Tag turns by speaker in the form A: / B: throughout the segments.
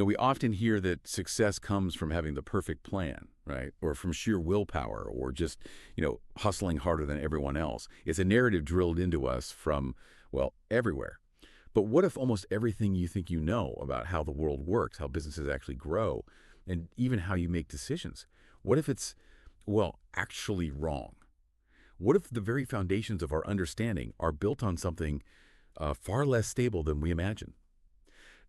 A: We often hear that success comes from having the perfect plan, right? Or from sheer willpower or just, hustling harder than everyone else. It's a narrative drilled into us from, well, everywhere. But what if almost everything you think you know about how the world works, how businesses actually grow, and even how you make decisions, what if it's, well, actually wrong? What if the very foundations of our understanding are built on something far less stable than we imagine?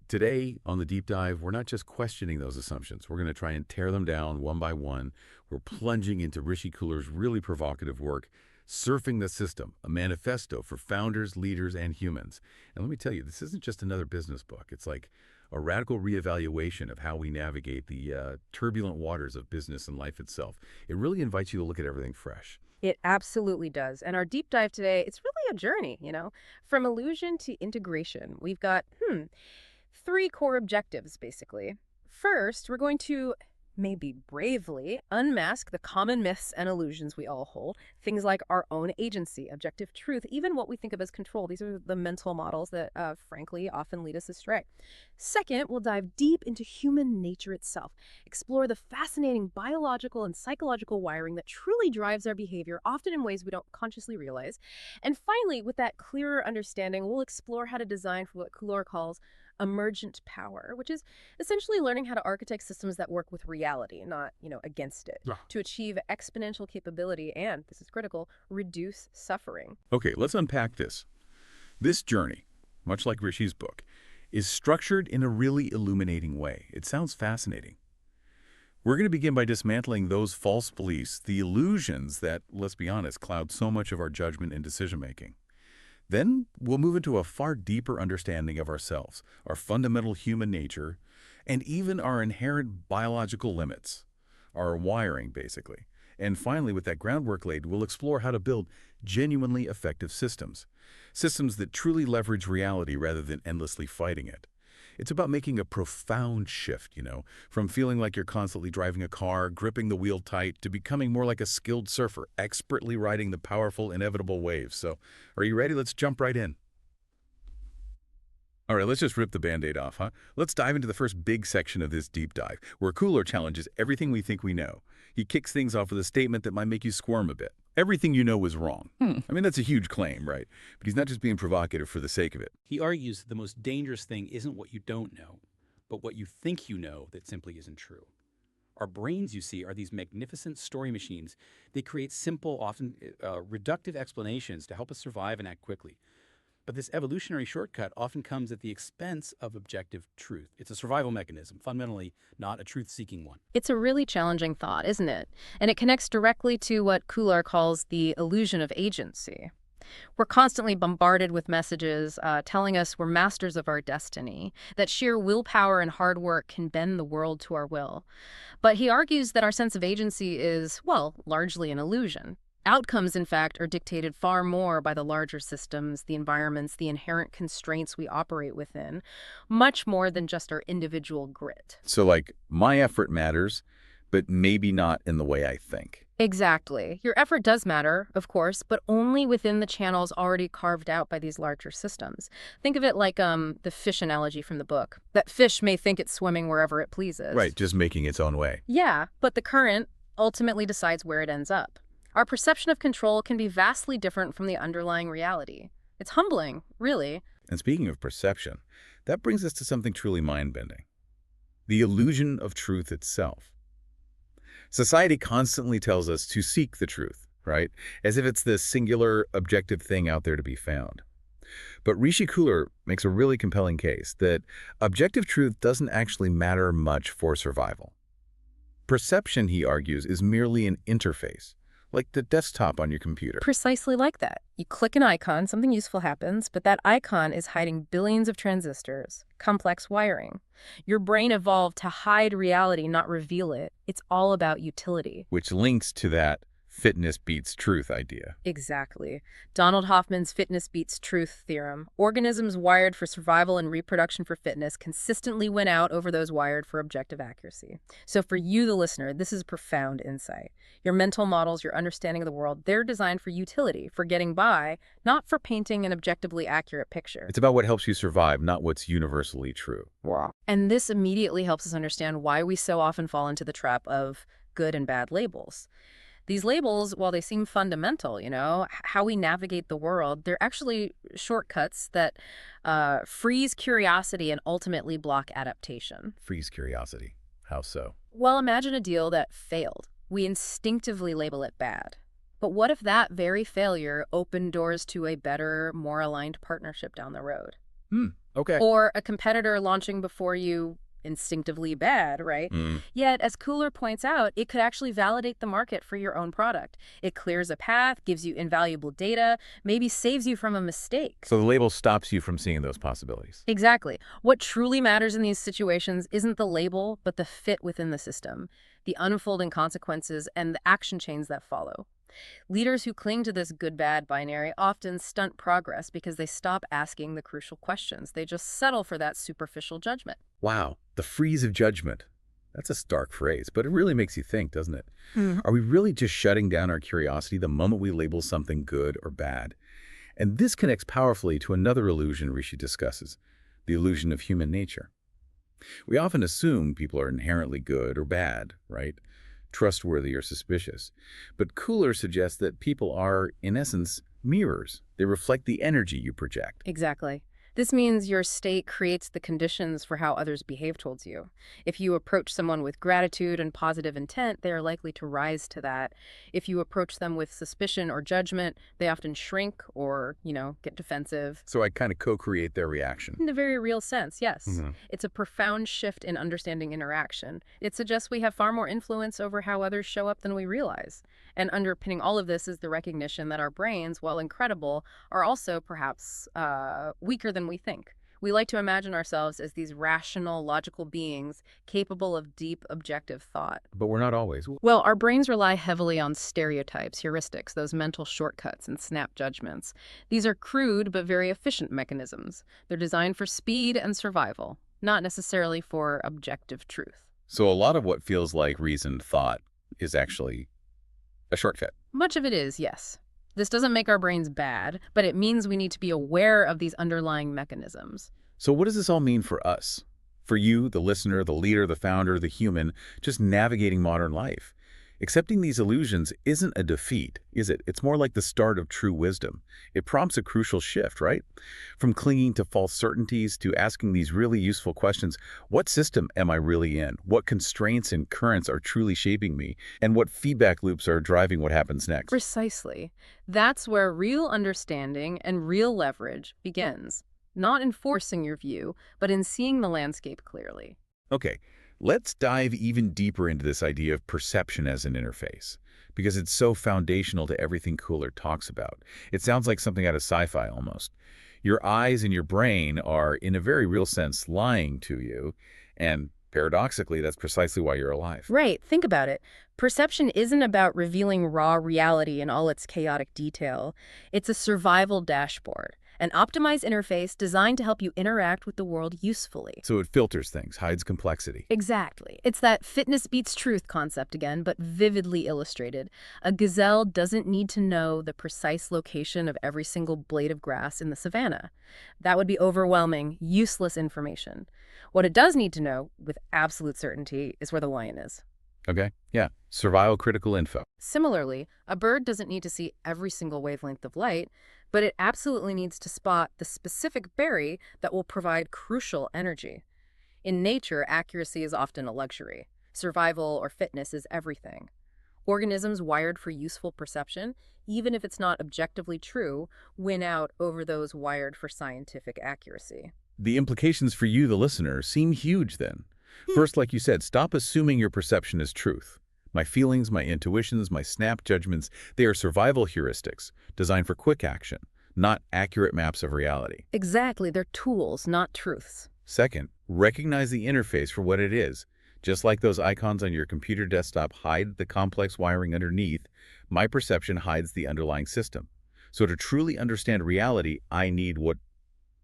A: Today, on the deep dive, we're not just questioning those assumptions. We're going to try and tear them down one by one. We're plunging into Rishi Khullar's really provocative work, Surfing the System, a manifesto for founders, leaders, and humans. And let me tell you, this isn't just another business book. It's like a radical reevaluation of how we navigate the turbulent waters of business and life itself. It really invites you to look at everything fresh.
B: It absolutely does. And our deep dive today, it's really a journey. From illusion to integration. We've got, three core objectives, basically. First, we're going to maybe bravely unmask the common myths and illusions we all hold. Things like our own agency, objective truth, even what we think of as control. These are the mental models that, frankly, often lead us astray. Second, we'll dive deep into human nature itself, explore the fascinating biological and psychological wiring that truly drives our behavior, often in ways we don't consciously realize. And finally, with that clearer understanding, we'll explore how to design for what Khullar calls emergent power, which is essentially learning how to architect systems that work with reality, not, against it,
A: Yeah.
B: to achieve exponential capability and, this is critical, reduce suffering.
A: Okay, let's unpack this. This journey, much like Rishi's book, is structured in a really illuminating way. It sounds fascinating. We're going to begin by dismantling those false beliefs, the illusions that, let's be honest, cloud so much of our judgment and decision-making. Then we'll move into a far deeper understanding of ourselves, our fundamental human nature, and even our inherent biological limits, our wiring, basically. And finally, with that groundwork laid, we'll explore how to build genuinely effective systems. Systems that truly leverage reality rather than endlessly fighting it. It's about making a profound shift, from feeling like you're constantly driving a car, gripping the wheel tight, to becoming more like a skilled surfer, expertly riding the powerful, inevitable waves. So, are you ready? Let's jump right in. All right, let's just rip the Band-Aid off, huh? Let's dive into the first big section of this deep dive, where Khullar challenges everything we think we know. He kicks things off with a statement that might make you squirm a bit. Everything you know is wrong. I mean, that's a huge claim, right? But he's not just being provocative for the sake of it.
C: He argues that the most dangerous thing isn't what you don't know, but what you think you know that simply isn't true. Our brains, you see, are these magnificent story machines. They create simple, often reductive explanations to help us survive and act quickly. But this evolutionary shortcut often comes at the expense of objective truth. It's a survival mechanism, fundamentally not a truth-seeking one.
B: It's a really challenging thought, isn't it? And it connects directly to what Khullar calls the illusion of agency. We're constantly bombarded with messages telling us we're masters of our destiny, that sheer willpower and hard work can bend the world to our will. But he argues that our sense of agency is, well, largely an illusion. Outcomes, in fact, are dictated far more by the larger systems, the environments, the inherent constraints we operate within, much more than just our individual grit.
A: So, my effort matters, but maybe not in the way I think.
B: Exactly. Your effort does matter, of course, but only within the channels already carved out by these larger systems. Think of it like the fish analogy from the book. That fish may think it's swimming wherever it pleases.
A: Right, just making its own way.
B: Yeah, but the current ultimately decides where it ends up. Our perception of control can be vastly different from the underlying reality. It's humbling, really.
A: And speaking of perception, that brings us to something truly mind-bending. The illusion of truth itself. Society constantly tells us to seek the truth, right? As if it's this singular, objective thing out there to be found. But Rishi Khullar makes a really compelling case that objective truth doesn't actually matter much for survival. Perception, he argues, is merely an interface, like the desktop on your computer.
B: Precisely like that. You click an icon, something useful happens, but that icon is hiding billions of transistors, complex wiring. Your brain evolved to hide reality, not reveal it. It's all about utility.
A: Which links to that fitness beats truth idea.
B: Exactly. Donald Hoffman's fitness beats truth theorem. Organisms wired for survival and reproduction for fitness consistently win out over those wired for objective accuracy. So for you, the listener, this is profound insight. Your mental models, your understanding of the world, they're designed for utility, for getting by, not for painting an objectively accurate picture.
A: It's about what helps you survive, not what's universally true.
B: Wow. And this immediately helps us understand why we so often fall into the trap of good and bad labels. These labels, while they seem fundamental, how we navigate the world, they're actually shortcuts that freeze curiosity and ultimately block adaptation.
A: Freeze curiosity. How so?
B: Well, imagine a deal that failed. We instinctively label it bad. But what if that very failure opened doors to a better, more aligned partnership down the road?
A: Okay.
B: Or a competitor launching before you, instinctively bad, right? Yet, as Khullar points out, it could actually validate the market for your own product. It clears a path, gives you invaluable data, maybe saves you from a mistake.
A: So the label stops you from seeing those possibilities.
B: Exactly. What truly matters in these situations isn't the label, but the fit within the system, the unfolding consequences, and the action chains that follow. Leaders who cling to this good-bad binary often stunt progress because they stop asking the crucial questions. They just settle for that superficial judgment.
A: Wow, the freeze of judgment. That's a stark phrase, but it really makes you think, doesn't it? Are we really just shutting down our curiosity the moment we label something good or bad? And this connects powerfully to another illusion Rishi discusses, the illusion of human nature. We often assume people are inherently good or bad, right? Trustworthy or suspicious. But Khullar suggests that people are, in essence, mirrors. They reflect the energy you project.
B: Exactly. This means your state creates the conditions for how others behave towards you. If you approach someone with gratitude and positive intent, they are likely to rise to that. If you approach them with suspicion or judgment, they often shrink or, get defensive.
A: So I kind of co-create their reaction.
B: In a very real sense, yes. It's a profound shift in understanding interaction. It suggests we have far more influence over how others show up than we realize. And underpinning all of this is the recognition that our brains, while incredible, are also perhaps weaker than we think. We like to imagine ourselves as these rational, logical beings capable of deep, objective thought.
A: But we're not always.
B: Well, our brains rely heavily on stereotypes, heuristics, those mental shortcuts and snap judgments. These are crude but very efficient mechanisms. They're designed for speed and survival, not necessarily for objective truth.
A: So a lot of what feels like reasoned thought is actually a shortcut.
B: Much of it is, yes. This doesn't make our brains bad, but it means we need to be aware of these underlying mechanisms.
A: So what does this all mean for us? For you, the listener, the leader, the founder, the human, just navigating modern life? Accepting these illusions isn't a defeat, is it? It's more like the start of true wisdom. It prompts a crucial shift, right? From clinging to false certainties to asking these really useful questions. What system am I really in? What constraints and currents are truly shaping me? And what feedback loops are driving what happens next?
B: Precisely. That's where real understanding and real leverage begins. Not in forcing your view, but in seeing the landscape clearly.
A: Okay. Let's dive even deeper into this idea of perception as an interface, because it's so foundational to everything Khullar talks about. It sounds like something out of sci-fi almost. Your eyes and your brain are, in a very real sense, lying to you, and paradoxically, that's precisely why you're alive.
B: Right. Think about it. Perception isn't about revealing raw reality in all its chaotic detail. It's a survival dashboard. An optimized interface designed to help you interact with the world usefully.
A: So it filters things, hides complexity.
B: Exactly. It's that fitness beats truth concept again, but vividly illustrated. A gazelle doesn't need to know the precise location of every single blade of grass in the savannah. That would be overwhelming, useless information. What it does need to know, with absolute certainty, is where the lion is.
A: Okay, yeah, survival critical info.
B: Similarly, a bird doesn't need to see every single wavelength of light, but it absolutely needs to spot the specific berry that will provide crucial energy. In nature, accuracy is often a luxury. Survival or fitness is everything. Organisms wired for useful perception, even if it's not objectively true, win out over those wired for scientific accuracy.
A: The implications for you, the listener, seem huge then. First, like you said, stop assuming your perception is truth. My feelings, my intuitions, my snap judgments, they are survival heuristics designed for quick action, not accurate maps of reality.
B: Exactly, they're tools, not truths.
A: Second, recognize the interface for what it is. Just like those icons on your computer desktop hide the complex wiring underneath, my perception hides the underlying system. So to truly understand reality, I need what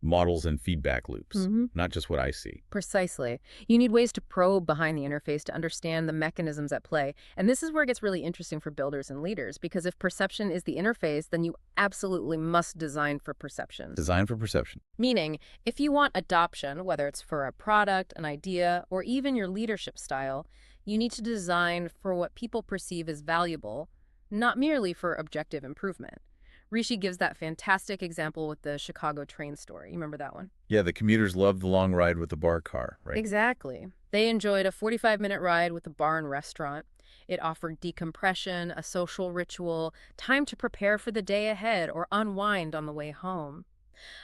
A: models and feedback loops, not just what I see.
B: Precisely. You need ways to probe behind the interface to understand the mechanisms at play. And this is where it gets really interesting for builders and leaders, because if perception is the interface, then you absolutely must design for perception.
A: Design for perception.
B: Meaning, if you want adoption, whether it's for a product, an idea, or even your leadership style, you need to design for what people perceive as valuable, not merely for objective improvement. Rishi gives that fantastic example with the Chicago train story. You remember that one?
A: Yeah, the commuters loved the long ride with the bar car, right?
B: Exactly. They enjoyed a 45-minute ride with a bar and restaurant. It offered decompression, a social ritual, time to prepare for the day ahead or unwind on the way home.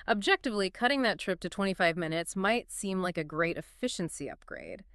B: Objectively, cutting that trip to 25 minutes might seem like a great efficiency upgrade.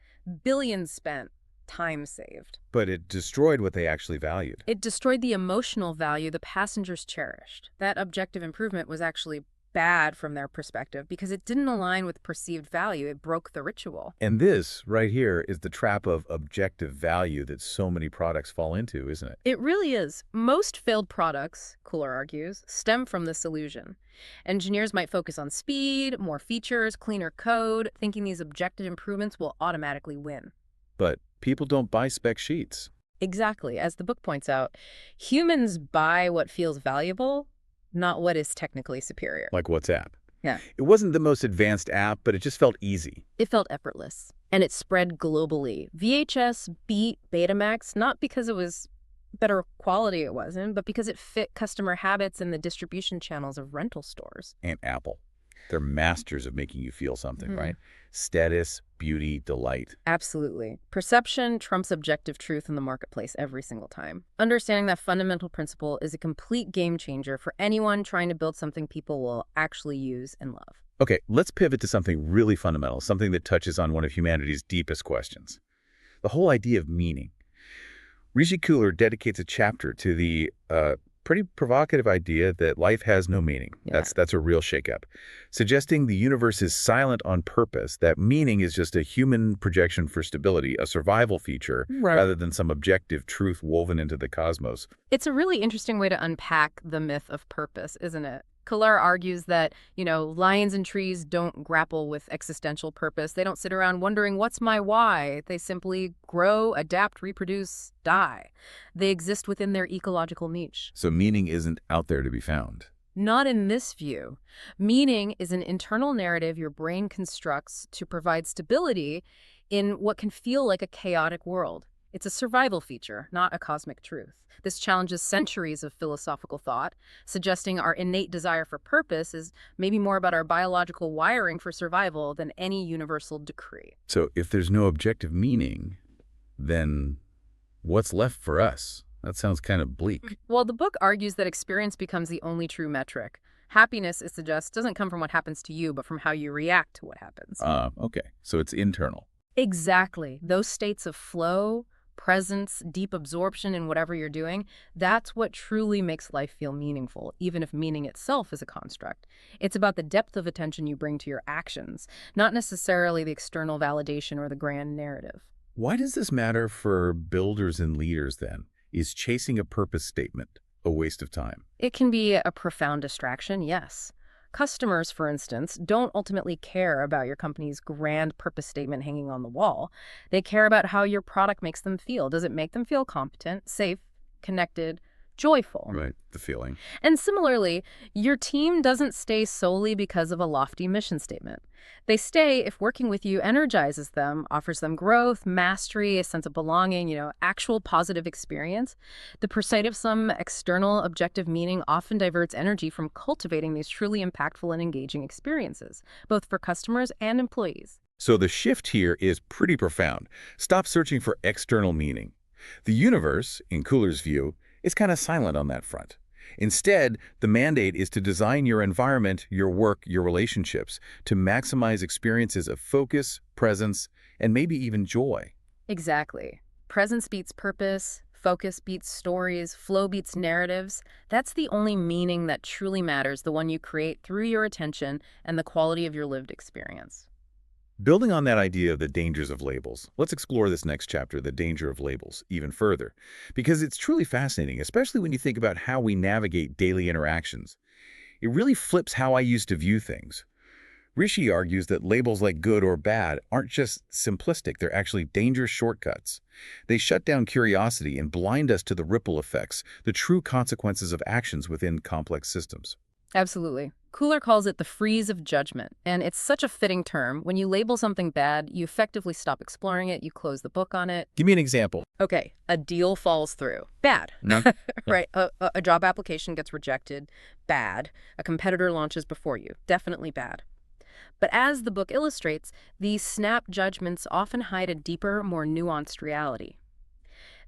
B: Billions spent, time saved.
A: But it destroyed what they actually valued.
B: It destroyed the emotional value the passengers cherished. That objective improvement was actually bad from their perspective because it didn't align with perceived value. It broke the ritual.
A: And this, right here, is the trap of objective value that so many products fall into, isn't it?
B: It really is. Most failed products, Khullar argues, stem from this illusion. Engineers might focus on speed, more features, cleaner code, thinking these objective improvements will automatically win.
A: But people don't buy spec sheets.
B: Exactly. As the book points out, humans buy what feels valuable, not what is technically superior.
A: Like WhatsApp.
B: Yeah.
A: It wasn't the most advanced app, but it just felt easy.
B: It felt effortless. And it spread globally. VHS beat Betamax, not because it was better quality it wasn't, but because it fit customer habits and the distribution channels of rental stores.
A: And Apple. They're masters of making you feel something, right? Status, beauty, delight.
B: Absolutely. Perception trumps objective truth in the marketplace every single time. Understanding that fundamental principle is a complete game changer for anyone trying to build something people will actually use and love.
A: Okay, let's pivot to something really fundamental, something that touches on one of humanity's deepest questions. The whole idea of meaning. Rishi Khullar dedicates a chapter to the pretty provocative idea that life has no meaning.
B: Yeah.
A: That's a real shakeup. Suggesting the universe is silent on purpose, that meaning is just a human projection for stability, a survival feature, rather than some objective truth woven into the cosmos.
B: It's a really interesting way to unpack the myth of purpose, isn't it? Khullar argues that, lions and trees don't grapple with existential purpose. They don't sit around wondering, what's my why? They simply grow, adapt, reproduce, die. They exist within their ecological niche.
A: So meaning isn't out there to be found.
B: Not in this view. Meaning is an internal narrative your brain constructs to provide stability in what can feel like a chaotic world. It's a survival feature, not a cosmic truth. This challenges centuries of philosophical thought, suggesting our innate desire for purpose is maybe more about our biological wiring for survival than any universal decree.
A: So if there's no objective meaning, then what's left for us? That sounds kind of bleak.
B: Well, the book argues that experience becomes the only true metric. Happiness, it suggests, doesn't come from what happens to you, but from how you react to what happens.
A: Okay. So it's internal.
B: Exactly. Those states of flow, presence, deep absorption in whatever you're doing, that's what truly makes life feel meaningful, even if meaning itself is a construct. It's about the depth of attention you bring to your actions, not necessarily the external validation or the grand narrative.
A: Why does this matter for builders and leaders then? Is chasing a purpose statement a waste of time?
B: It can be a profound distraction, yes. Customers, for instance, don't ultimately care about your company's grand purpose statement hanging on the wall. They care about how your product makes them feel. Does it make them feel competent, safe, connected, joyful?
A: Right, the feeling.
B: And similarly, your team doesn't stay solely because of a lofty mission statement. They stay if working with you energizes them, offers them growth, mastery, a sense of belonging, actual positive experience. The pursuit of some external objective meaning often diverts energy from cultivating these truly impactful and engaging experiences, both for customers and employees.
A: So the shift here is pretty profound. Stop searching for external meaning. The universe, in Khullar's view, is kind of silent on that front. Instead, the mandate is to design your environment, your work, your relationships to maximize experiences of focus, presence, and maybe even joy.
B: Exactly. Presence beats purpose, focus beats stories, flow beats narratives. That's the only meaning that truly matters, the one you create through your attention and the quality of your lived experience.
A: Building on that idea of the dangers of labels, let's explore this next chapter, the danger of labels, even further. Because it's truly fascinating, especially when you think about how we navigate daily interactions. It really flips how I used to view things. Rishi argues that labels like good or bad aren't just simplistic, they're actually dangerous shortcuts. They shut down curiosity and blind us to the ripple effects, the true consequences of actions within complex systems.
B: Absolutely. Khullar calls it the freeze of judgment, and it's such a fitting term. When you label something bad, you effectively stop exploring it, you close the book on it.
A: Give me an example.
B: Okay, a deal falls through. Bad.
A: No.
B: Right. A job application gets rejected. Bad. A competitor launches before you. Definitely bad. But as the book illustrates, these snap judgments often hide a deeper, more nuanced reality.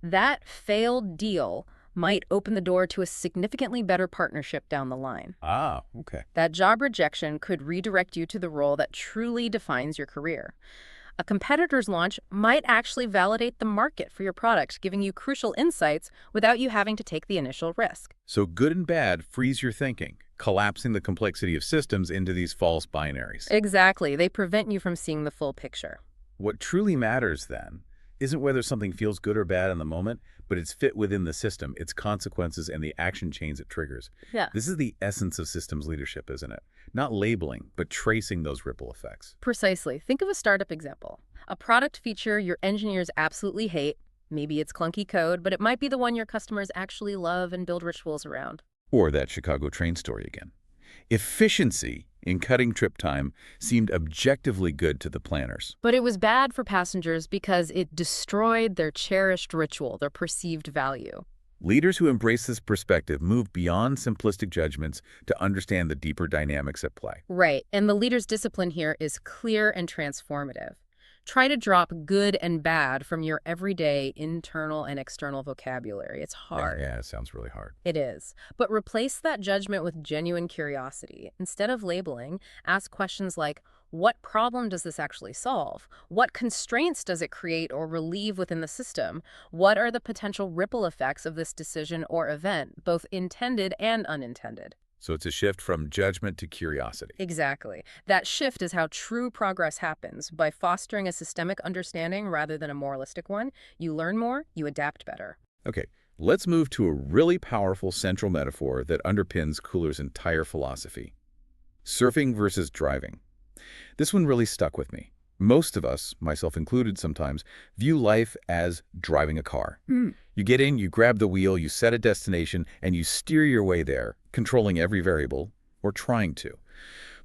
B: That failed deal might open the door to a significantly better partnership down the line.
A: Ah, okay.
B: That job rejection could redirect you to the role that truly defines your career. A competitor's launch might actually validate the market for your product, giving you crucial insights without you having to take the initial risk.
A: So good and bad freeze your thinking, collapsing the complexity of systems into these false binaries.
B: Exactly. They prevent you from seeing the full picture.
A: What truly matters, then, isn't whether something feels good or bad in the moment, but its fit within the system, its consequences, and the action chains it triggers.
B: Yeah.
A: This is the essence of systems leadership, isn't it? Not labeling, but tracing those ripple effects.
B: Precisely. Think of a startup example. A product feature your engineers absolutely hate. Maybe it's clunky code, but it might be the one your customers actually love and build rituals around.
A: Or that Chicago train story again. Efficiency in cutting trip time seemed objectively good to the planners.
B: But it was bad for passengers because it destroyed their cherished ritual, their perceived value.
A: Leaders who embrace this perspective move beyond simplistic judgments to understand the deeper dynamics at play.
B: Right. And the leader's discipline here is clear and transformative. Try to drop good and bad from your everyday internal and external vocabulary. It's hard.
A: Yeah, it sounds really hard.
B: It is. But replace that judgment with genuine curiosity. Instead of labeling, ask questions like, what problem does this actually solve? What constraints does it create or relieve within the system? What are the potential ripple effects of this decision or event, both intended and unintended?
A: So it's a shift from judgment to curiosity.
B: Exactly. That shift is how true progress happens. By fostering a systemic understanding rather than a moralistic one, you learn more, you adapt better.
A: Okay, let's move to a really powerful central metaphor that underpins Khullar's entire philosophy. Surfing versus driving. This one really stuck with me. Most of us, myself included sometimes, view life as driving a car. You get in, you grab the wheel, you set a destination, and you steer your way there, controlling every variable, or trying to.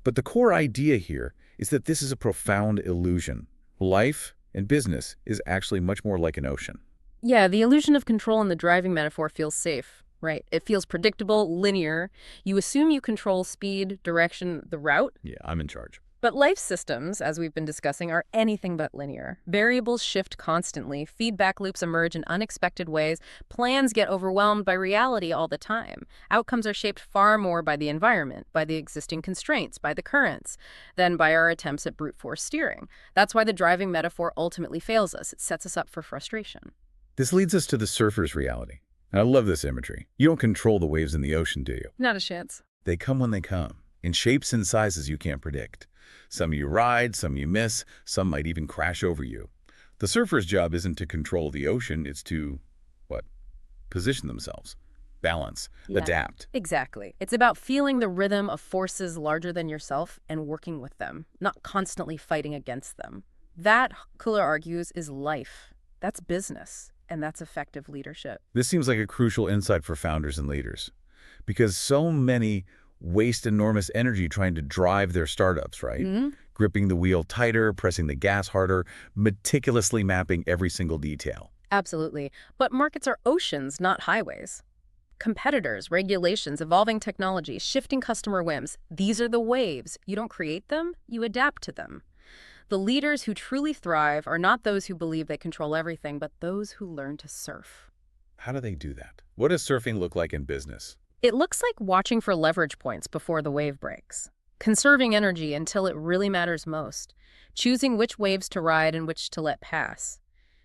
A: But the core idea here is that this is a profound illusion. Life and business is actually much more like an ocean.
B: Yeah, the illusion of control in the driving metaphor feels safe, right? It feels predictable, linear. You assume you control speed, direction, the route.
A: Yeah, I'm in charge.
B: But life systems, as we've been discussing, are anything but linear. Variables shift constantly, feedback loops emerge in unexpected ways, plans get overwhelmed by reality all the time. Outcomes are shaped far more by the environment, by the existing constraints, by the currents, than by our attempts at brute force steering. That's why the driving metaphor ultimately fails us. It sets us up for frustration.
A: This leads us to the surfer's reality. And I love this imagery. You don't control the waves in the ocean, do you?
B: Not a chance.
A: They come when they come, in shapes and sizes you can't predict. Some you ride, some you miss, some might even crash over you. The surfer's job isn't to control the ocean, it's to, what? Position themselves, balance, adapt.
B: Exactly. It's about feeling the rhythm of forces larger than yourself and working with them, not constantly fighting against them. That, Khullar argues, is life. That's business, and that's effective leadership.
A: This seems like a crucial insight for founders and leaders, because so many waste enormous energy trying to drive their startups, right? Gripping the wheel tighter, pressing the gas harder, meticulously mapping every single detail.
B: Absolutely. But markets are oceans, not highways. Competitors, regulations, evolving technology, shifting customer whims. These are the waves. You don't create them, you adapt to them. The leaders who truly thrive are not those who believe they control everything, but those who learn to surf.
A: How do they do that? What does surfing look like in business?
B: It looks like watching for leverage points before the wave breaks, conserving energy until it really matters most, choosing which waves to ride and which to let pass,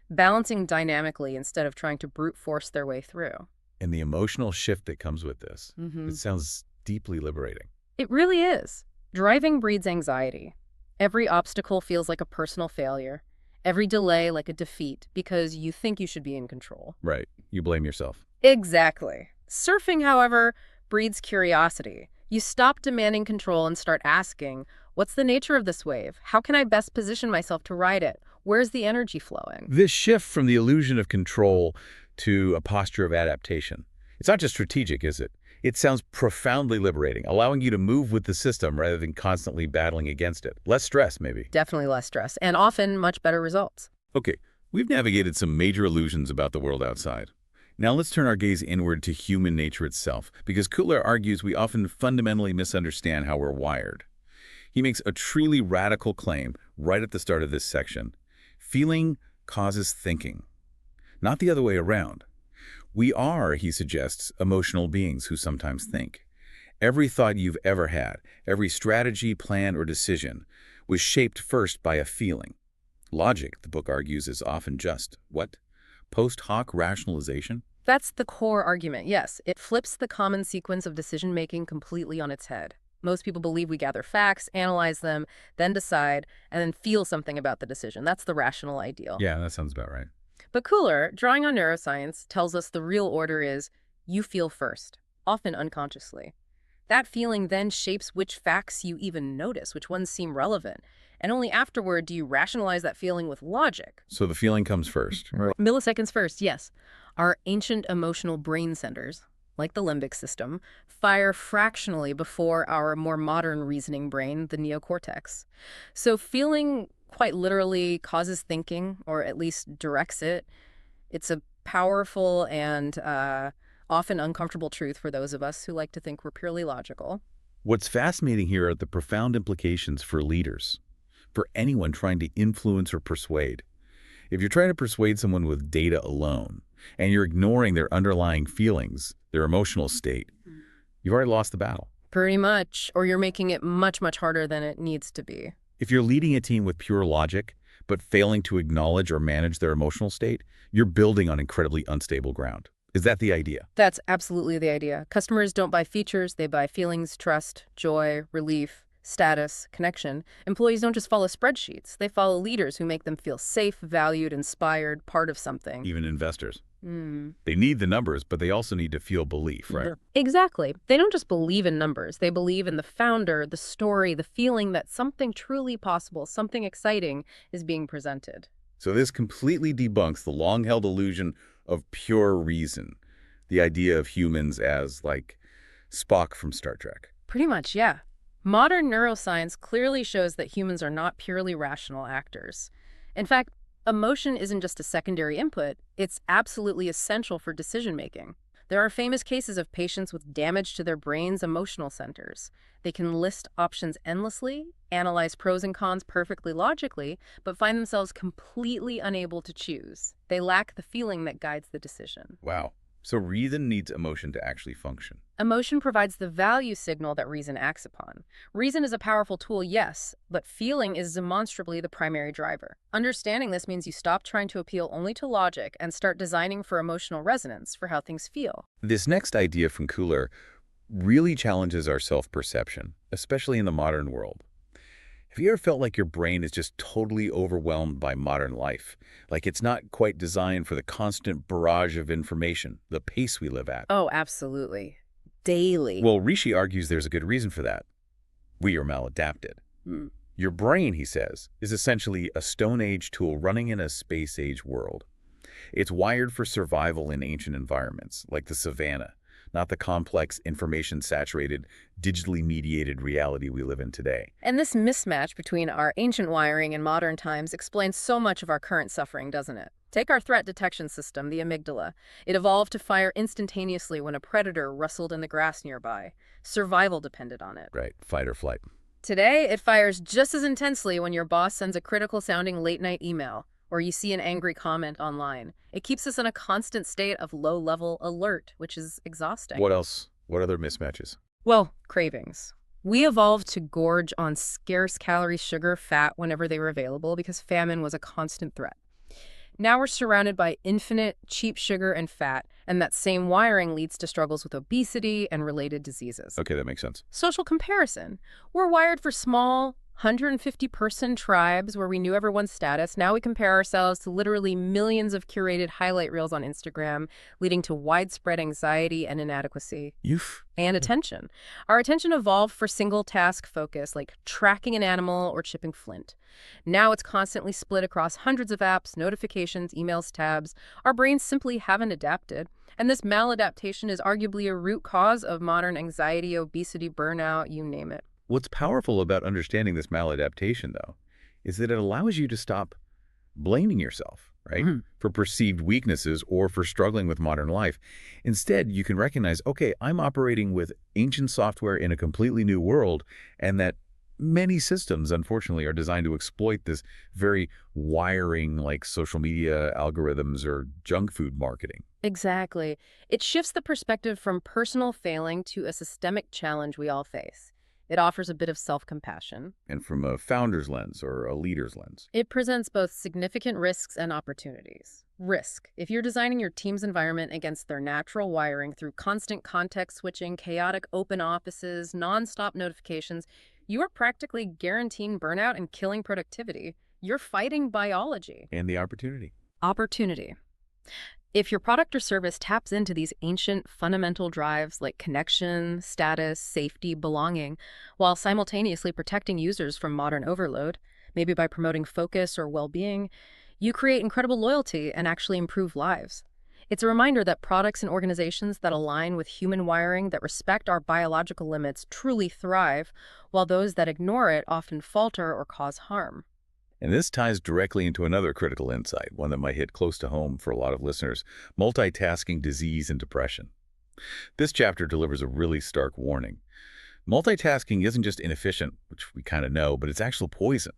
B: balancing dynamically instead of trying to brute force their way through.
A: And the emotional shift that comes with this. It sounds deeply liberating.
B: It really is. Driving breeds anxiety. Every obstacle feels like a personal failure. Every delay like a defeat because you think you should be in control.
A: Right. You blame yourself.
B: Exactly. Surfing, however, breeds curiosity. You stop demanding control and start asking, what's the nature of this wave? How can I best position myself to ride it? Where's the energy flowing?
A: This shift from the illusion of control to a posture of adaptation. It's not just strategic, is it? It sounds profoundly liberating, allowing you to move with the system rather than constantly battling against it. Less stress, maybe.
B: Definitely less stress, and often much better results.
A: Okay, we've navigated some major illusions about the world outside. Now let's turn our gaze inward to human nature itself, because Khullar argues we often fundamentally misunderstand how we're wired. He makes a truly radical claim right at the start of this section. Feeling causes thinking, not the other way around. We are, he suggests, emotional beings who sometimes think. Every thought you've ever had, every strategy, plan, or decision was shaped first by a feeling. Logic, the book argues, is often just, what? Post hoc rationalization?
B: That's the core argument, yes. It flips the common sequence of decision-making completely on its head. Most people believe we gather facts, analyze them, then decide, and then feel something about the decision. That's the rational ideal.
A: Yeah, that sounds about right.
B: But Khullar, drawing on neuroscience, tells us the real order is you feel first, often unconsciously. That feeling then shapes which facts you even notice, which ones seem relevant. And only afterward do you rationalize that feeling with logic.
A: So the feeling comes first. Right.
B: Milliseconds first, yes. Our ancient emotional brain centers, like the limbic system, fire fractionally before our more modern reasoning brain, the neocortex. So feeling quite literally causes thinking, or at least directs it. It's a powerful and often uncomfortable truth for those of us who like to think we're purely logical.
A: What's fascinating here are the profound implications for leaders, for anyone trying to influence or persuade. If you're trying to persuade someone with data alone, and you're ignoring their underlying feelings, their emotional state, you've already lost the battle.
B: Pretty much, or you're making it much, much harder than it needs to be.
A: If you're leading a team with pure logic, but failing to acknowledge or manage their emotional state, you're building on incredibly unstable ground. Is that the idea?
B: That's absolutely the idea. Customers don't buy features, they buy feelings, trust, joy, relief, status, connection. Employees don't just follow spreadsheets. They follow leaders who make them feel safe, valued, inspired, part of something.
A: Even investors. They need the numbers, but they also need to feel belief, right?
B: Exactly. They don't just believe in numbers. They believe in the founder, the story, the feeling that something truly possible, something exciting is being presented.
A: So this completely debunks the long-held illusion of pure reason, the idea of humans as, like, Spock from Star Trek.
B: Pretty much, yeah. Modern neuroscience clearly shows that humans are not purely rational actors. In fact, emotion isn't just a secondary input, it's absolutely essential for decision-making. There are famous cases of patients with damage to their brain's emotional centers. They can list options endlessly, analyze pros and cons perfectly logically, but find themselves completely unable to choose. They lack the feeling that guides the decision.
A: Wow. So reason needs emotion to actually function.
B: Emotion provides the value signal that reason acts upon. Reason is a powerful tool, yes, but feeling is demonstrably the primary driver. Understanding this means you stop trying to appeal only to logic and start designing for emotional resonance, for how things feel.
A: This next idea from Khullar really challenges our self-perception, especially in the modern world. Have you ever felt like your brain is just totally overwhelmed by modern life? Like it's not quite designed for the constant barrage of information, the pace we live at?
B: Oh, absolutely. Daily.
A: Well, Rishi argues there's a good reason for that. We are maladapted. Your brain, he says, is essentially a Stone Age tool running in a Space Age world. It's wired for survival in ancient environments, like the savannah, not the complex, information-saturated, digitally mediated reality we live in today.
B: And this mismatch between our ancient wiring and modern times explains so much of our current suffering, doesn't it? Take our threat detection system, the amygdala. It evolved to fire instantaneously when a predator rustled in the grass nearby. Survival depended on it.
A: Right, fight or flight.
B: Today, it fires just as intensely when your boss sends a critical-sounding late-night email, or you see an angry comment online. It keeps us in a constant state of low-level alert, which is exhausting.
A: What else? What other mismatches?
B: Well, cravings. We evolved to gorge on scarce calorie, sugar, fat whenever they were available because famine was a constant threat. Now we're surrounded by infinite cheap sugar and fat, and that same wiring leads to struggles with obesity and related diseases.
A: Okay, that makes sense.
B: Social comparison. We're wired for small, 150-person tribes where we knew everyone's status. Now we compare ourselves to literally millions of curated highlight reels on Instagram, leading to widespread anxiety and inadequacy.
A: You've
B: And attention. Our attention evolved for single task focus, like tracking an animal or chipping flint. Now it's constantly split across hundreds of apps, notifications, emails, tabs. Our brains simply haven't adapted. And this maladaptation is arguably a root cause of modern anxiety, obesity, burnout, you name it.
A: What's powerful about understanding this maladaptation, though, is that it allows you to stop blaming yourself, right, for perceived weaknesses or for struggling with modern life. Instead, you can recognize, okay, I'm operating with ancient software in a completely new world, and that many systems, unfortunately, are designed to exploit this very wiring like social media algorithms or junk food marketing.
B: Exactly. It shifts the perspective from personal failing to a systemic challenge we all face. It offers a bit of self-compassion.
A: And from a founder's lens or a leader's lens.
B: It presents both significant risks and opportunities. Risk. If you're designing your team's environment against their natural wiring through constant context switching, chaotic open offices, nonstop notifications, you are practically guaranteeing burnout and killing productivity. You're fighting biology.
A: And the opportunity.
B: Opportunity. If your product or service taps into these ancient fundamental drives like connection, status, safety, belonging, while simultaneously protecting users from modern overload, maybe by promoting focus or well-being, you create incredible loyalty and actually improve lives. It's a reminder that products and organizations that align with human wiring, that respect our biological limits, truly thrive, while those that ignore it often falter or cause harm.
A: And this ties directly into another critical insight, one that might hit close to home for a lot of listeners: multitasking, disease, and depression. This chapter delivers a really stark warning. Multitasking isn't just inefficient, which we kind of know, but it's actual poison.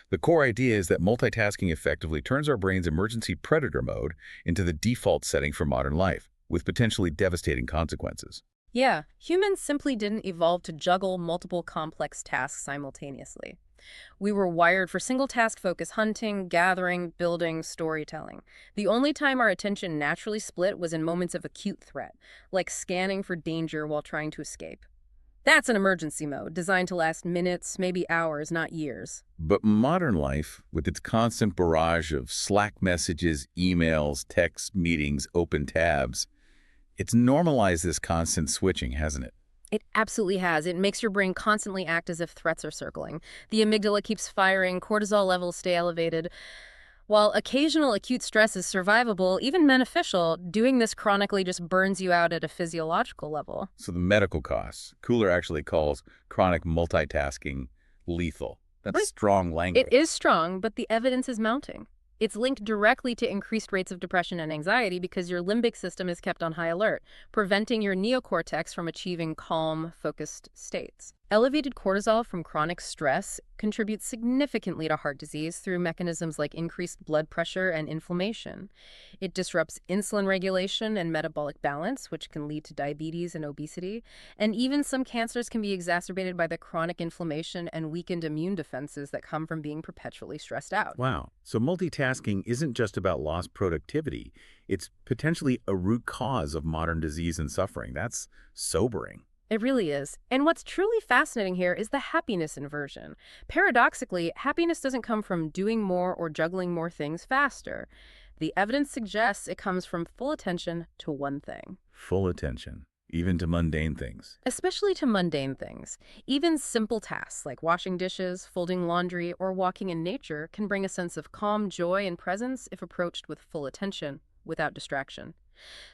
A: The core idea is that multitasking effectively turns our brain's emergency predator mode into the default setting for modern life, with potentially devastating consequences.
B: Yeah, humans simply didn't evolve to juggle multiple complex tasks simultaneously. We were wired for single-task focus: hunting, gathering, building, storytelling. The only time our attention naturally split was in moments of acute threat, like scanning for danger while trying to escape. That's an emergency mode, designed to last minutes, maybe hours, not years.
A: But modern life, with its constant barrage of Slack messages, emails, texts, meetings, open tabs, it's normalized this constant switching, hasn't it?
B: It absolutely has. It makes your brain constantly act as if threats are circling. The amygdala keeps firing, cortisol levels stay elevated. While occasional acute stress is survivable, even beneficial, doing this chronically just burns you out at a physiological level.
A: So the medical costs, Khullar actually calls chronic multitasking lethal. That's
B: Right.
A: strong language.
B: It is strong, but the evidence is mounting. It's linked directly to increased rates of depression and anxiety because your limbic system is kept on high alert, preventing your neocortex from achieving calm, focused states. Elevated cortisol from chronic stress contributes significantly to heart disease through mechanisms like increased blood pressure and inflammation. It disrupts insulin regulation and metabolic balance, which can lead to diabetes and obesity. And even some cancers can be exacerbated by the chronic inflammation and weakened immune defenses that come from being perpetually stressed out.
A: Wow. So multitasking isn't just about lost productivity. It's potentially a root cause of modern disease and suffering. That's sobering.
B: It really is. And what's truly fascinating here is the happiness inversion. Paradoxically, happiness doesn't come from doing more or juggling more things faster. The evidence suggests it comes from full attention to one thing.
A: Full attention, even to mundane things.
B: Especially to mundane things. Even simple tasks like washing dishes, folding laundry, or walking in nature can bring a sense of calm, joy, and presence if approached with full attention, without distraction.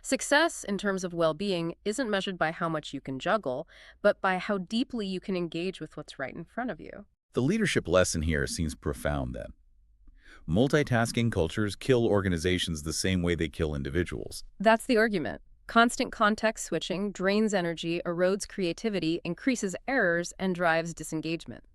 B: Success, in terms of well-being, isn't measured by how much you can juggle, but by how deeply you can engage with what's right in front of you.
A: The leadership lesson here seems profound then. Multitasking cultures kill organizations the same way they kill individuals.
B: That's the argument. Constant context switching drains energy, erodes creativity, increases errors, and drives disengagement.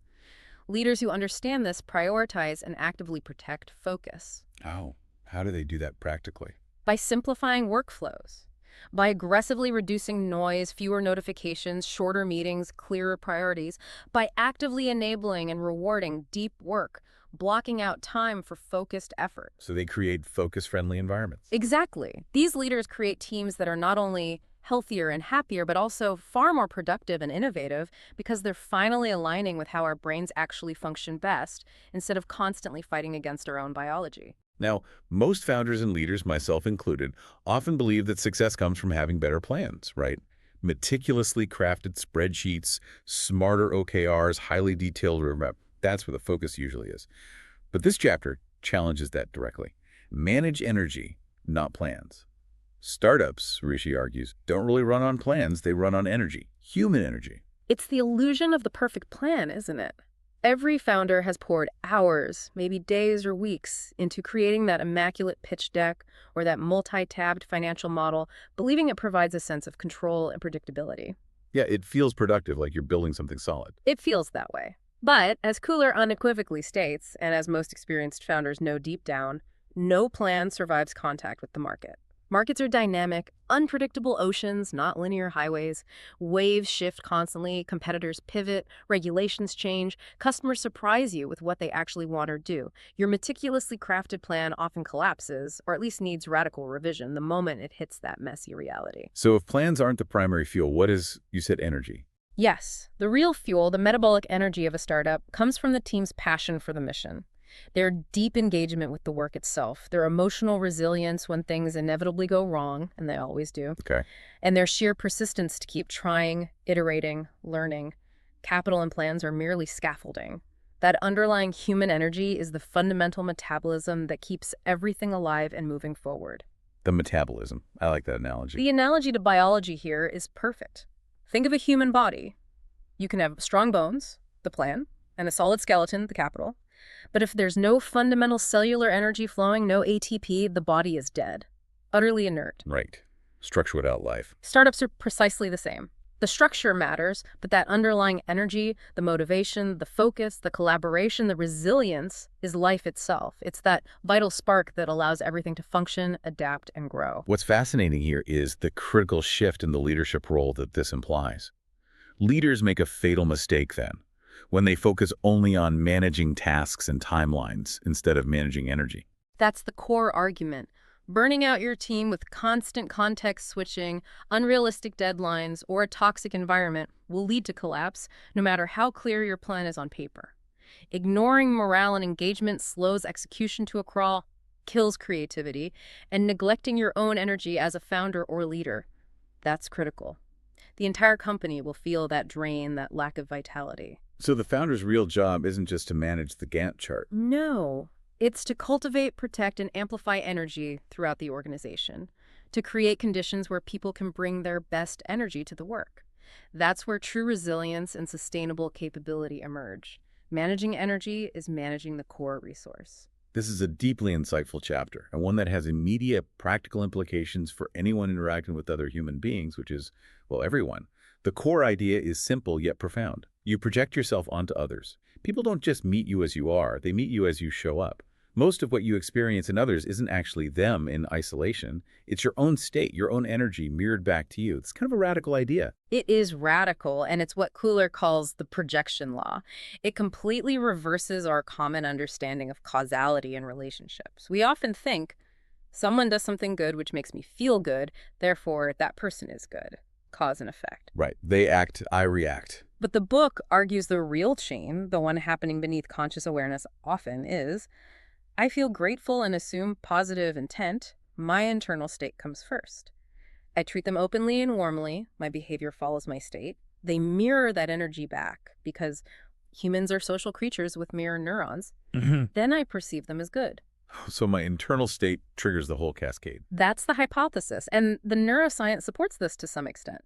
B: Leaders who understand this prioritize and actively protect focus.
A: Oh, how do they do that practically?
B: By simplifying workflows, by aggressively reducing noise, fewer notifications, shorter meetings, clearer priorities, by actively enabling and rewarding deep work, blocking out time for focused effort.
A: So they create focus-friendly environments.
B: Exactly. These leaders create teams that are not only healthier and happier, but also far more productive and innovative because they're finally aligning with how our brains actually function best instead of constantly fighting against our own biology.
A: Now, most founders and leaders, myself included, often believe that success comes from having better plans, right? Meticulously crafted spreadsheets, smarter OKRs, highly detailed roadmap. That's where the focus usually is. But this chapter challenges that directly. Manage energy, not plans. Startups, Rishi argues, don't really run on plans, they run on energy, human energy.
B: It's the illusion of the perfect plan, isn't it? Every founder has poured hours, maybe days or weeks, into creating that immaculate pitch deck or that multi-tabbed financial model, believing it provides a sense of control and predictability.
A: Yeah, it feels productive, like you're building something solid.
B: It feels that way. But, as Khullar unequivocally states, and as most experienced founders know deep down, no plan survives contact with the market. Markets are dynamic, unpredictable oceans, not linear highways. Waves shift constantly, competitors pivot, regulations change, customers surprise you with what they actually want or do. Your meticulously crafted plan often collapses, or at least needs radical revision the moment it hits that messy reality.
A: So if plans aren't the primary fuel, what is, you said, energy?
B: Yes, the real fuel, the metabolic energy of a startup, comes from the team's passion for the mission. Their deep engagement with the work itself, their emotional resilience when things inevitably go wrong, and they always do,
A: Okay.
B: and their sheer persistence to keep trying, iterating, learning. Capital and plans are merely scaffolding. That underlying human energy is the fundamental metabolism that keeps everything alive and moving forward.
A: The metabolism. I like that analogy.
B: The analogy to biology here is perfect. Think of a human body. You can have strong bones, the plan, and a solid skeleton, the capital. But if there's no fundamental cellular energy flowing, no ATP, the body is dead, utterly inert.
A: Right. Structure without life.
B: Startups are precisely the same. The structure matters, but that underlying energy, the motivation, the focus, the collaboration, the resilience is life itself. It's that vital spark that allows everything to function, adapt, and grow.
A: What's fascinating here is the critical shift in the leadership role that this implies. Leaders make a fatal mistake then, when they focus only on managing tasks and timelines instead of managing energy.
B: That's the core argument. Burning out your team with constant context switching, unrealistic deadlines, or a toxic environment will lead to collapse, no matter how clear your plan is on paper. Ignoring morale and engagement slows execution to a crawl, kills creativity, and neglecting your own energy as a founder or leader. That's critical. The entire company will feel that drain, that lack of vitality.
A: So the founder's real job isn't just to manage the Gantt chart.
B: No. It's to cultivate, protect, and amplify energy throughout the organization, to create conditions where people can bring their best energy to the work. That's where true resilience and sustainable capability emerge. Managing energy is managing the core resource.
A: This is a deeply insightful chapter, and one that has immediate practical implications for anyone interacting with other human beings, which is, well, everyone. The core idea is simple yet profound. You project yourself onto others. People don't just meet you as you are, they meet you as you show up. Most of what you experience in others isn't actually them in isolation. It's your own state, your own energy mirrored back to you. It's kind of a radical idea.
B: It is radical, and it's what Khullar calls the projection law. It completely reverses our common understanding of causality in relationships. We often think, someone does something good which makes me feel good, therefore that person is good. Cause and effect.
A: Right. They act, I react.
B: But the book argues the real chain, the one happening beneath conscious awareness often, is I feel grateful and assume positive intent. My internal state comes first. I treat them openly and warmly. My behavior follows my state. They mirror that energy back because humans are social creatures with mirror neurons. Then I perceive them as good.
A: So my internal state triggers the whole cascade.
B: That's the hypothesis, and the neuroscience supports this to some extent.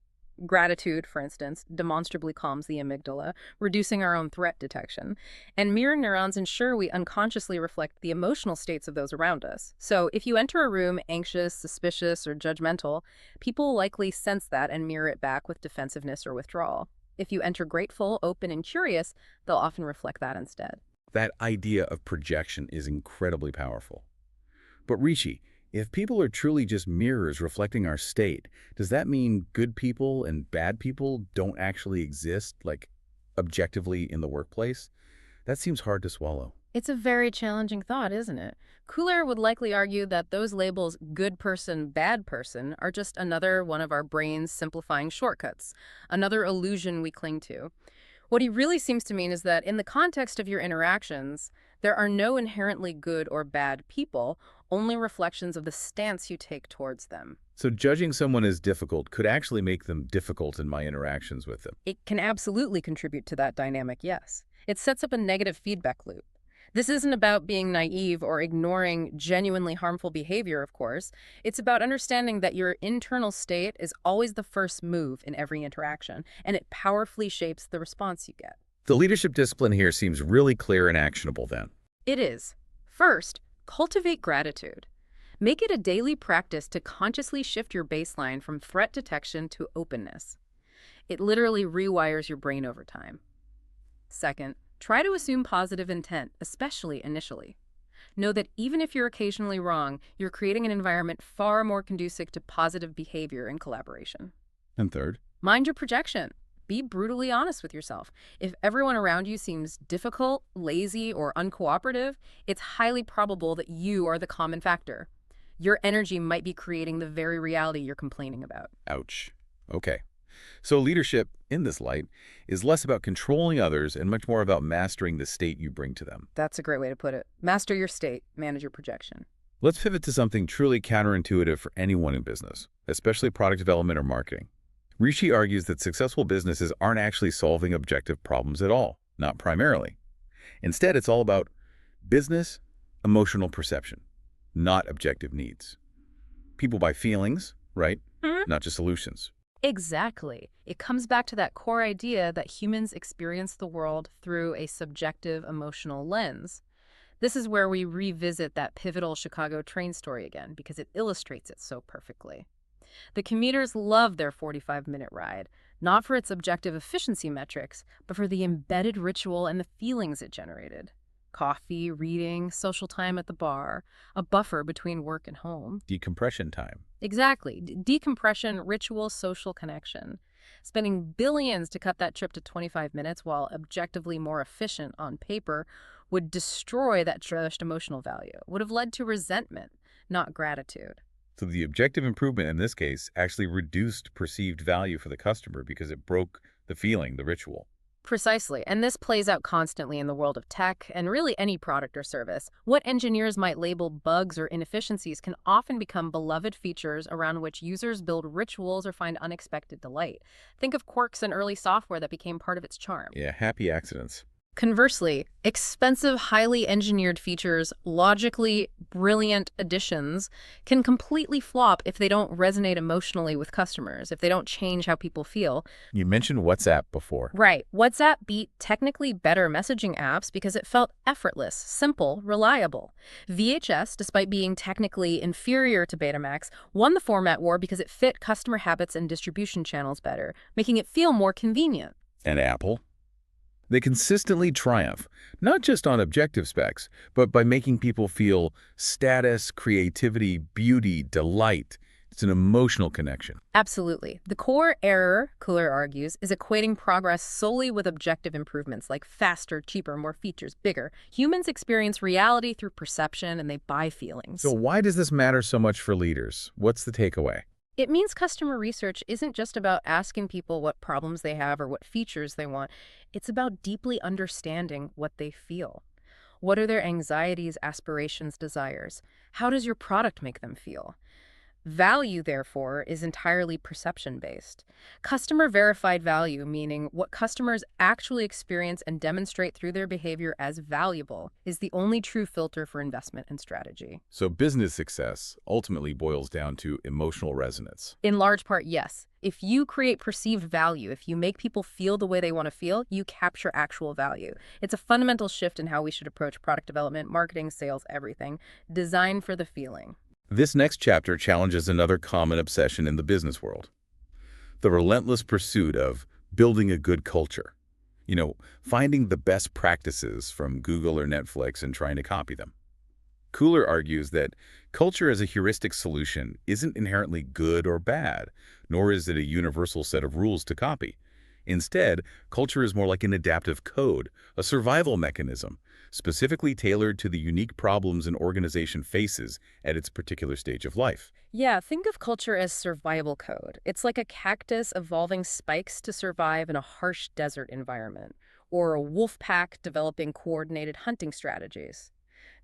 B: Gratitude, for instance, demonstrably calms the amygdala, reducing our own threat detection. And mirror neurons ensure we unconsciously reflect the emotional states of those around us. So if you enter a room anxious, suspicious, or judgmental, people likely sense that and mirror it back with defensiveness or withdrawal. If you enter grateful, open, and curious, they'll often reflect that instead.
A: That idea of projection is incredibly powerful. But Rishi, if people are truly just mirrors reflecting our state, does that mean good people and bad people don't actually exist, like, objectively in the workplace? That seems hard to swallow.
B: It's a very challenging thought, isn't it? Khullar would likely argue that those labels good person, bad person are just another one of our brain's simplifying shortcuts, another illusion we cling to. What he really seems to mean is that in the context of your interactions, there are no inherently good or bad people, only reflections of the stance you take towards them.
A: So judging someone as difficult could actually make them difficult in my interactions with them.
B: It can absolutely contribute to that dynamic, yes. It sets up a negative feedback loop. This isn't about being naive or ignoring genuinely harmful behavior, of course. It's about understanding that your internal state is always the first move in every interaction, and it powerfully shapes the response you get.
A: The leadership discipline here seems really clear and actionable then.
B: It is. First, cultivate gratitude. Make it a daily practice to consciously shift your baseline from threat detection to openness. It literally rewires your brain over time. Second, try to assume positive intent, especially initially. Know that even if you're occasionally wrong, you're creating an environment far more conducive to positive behavior and collaboration.
A: And third,
B: Mind your projection. Be brutally honest with yourself. If everyone around you seems difficult, lazy, or uncooperative, it's highly probable that you are the common factor. Your energy might be creating the very reality you're complaining about.
A: ouch. Okay. So leadership, in this light, is less about controlling others and much more about mastering the state you bring to them.
B: That's a great way to put it. Master your state, manage your projection.
A: Let's pivot to something truly counterintuitive for anyone in business, especially product development or marketing. Rishi argues that successful businesses aren't actually solving objective problems at all, not primarily. Instead, it's all about business, emotional perception, not objective needs. People buy feelings, right? Not just solutions.
B: Exactly. It comes back to that core idea that humans experience the world through a subjective emotional lens. This is where we revisit that pivotal Chicago train story again, because it illustrates it so perfectly. The commuters love their 45-minute ride, not for its objective efficiency metrics, but for the embedded ritual and the feelings it generated. Coffee, reading, social time at the bar, a buffer between work and home.
A: Decompression time.
B: Exactly. Decompression, ritual, social connection. Spending billions to cut that trip to 25 minutes while objectively more efficient on paper would destroy that cherished emotional value, would have led to resentment, not gratitude.
A: So the objective improvement in this case actually reduced perceived value for the customer because it broke the feeling, the ritual.
B: Precisely, and this plays out constantly in the world of tech and really any product or service. What engineers might label bugs or inefficiencies can often become beloved features around which users build rituals or find unexpected delight. Think of quirks in early software that became part of its charm.
A: Yeah, happy accidents.
B: Conversely, expensive, highly engineered features, logically brilliant additions, can completely flop if they don't resonate emotionally with customers, if they don't change how people feel.
A: You mentioned WhatsApp before.
B: Right. WhatsApp beat technically better messaging apps because it felt effortless, simple, reliable. VHS, despite being technically inferior to Betamax, won the format war because it fit customer habits and distribution channels better, making it feel more convenient.
A: And Apple? They consistently triumph, not just on objective specs, but by making people feel status, creativity, beauty, delight. It's an emotional connection.
B: Absolutely. The core error, Khullar argues, is equating progress solely with objective improvements like faster, cheaper, more features, bigger. Humans experience reality through perception and they buy feelings.
A: So why does this matter so much for leaders? What's the takeaway?
B: It means customer research isn't just about asking people what problems they have or what features they want. It's about deeply understanding what they feel. What are their anxieties, aspirations, desires? How does your product make them feel? Value, therefore, is entirely perception-based. Customer-verified value, meaning what customers actually experience and demonstrate through their behavior as valuable, is the only true filter for investment and strategy.
A: So business success ultimately boils down to emotional resonance.
B: In large part, yes. If you create perceived value, if you make people feel the way they want to feel, you capture actual value. It's a fundamental shift in how we should approach product development, marketing, sales, everything. Design for the feeling.
A: This next chapter challenges another common obsession in the business world: the relentless pursuit of building a good culture. Finding the best practices from Google or Netflix and trying to copy them. Khullar argues that culture as a heuristic solution isn't inherently good or bad, nor is it a universal set of rules to copy. Instead, culture is more like an adaptive code, a survival mechanism. specifically tailored to the unique problems an organization faces at its particular stage of life.
B: Yeah, think of culture as survival code. It's like a cactus evolving spikes to survive in a harsh desert environment, or a wolf pack developing coordinated hunting strategies.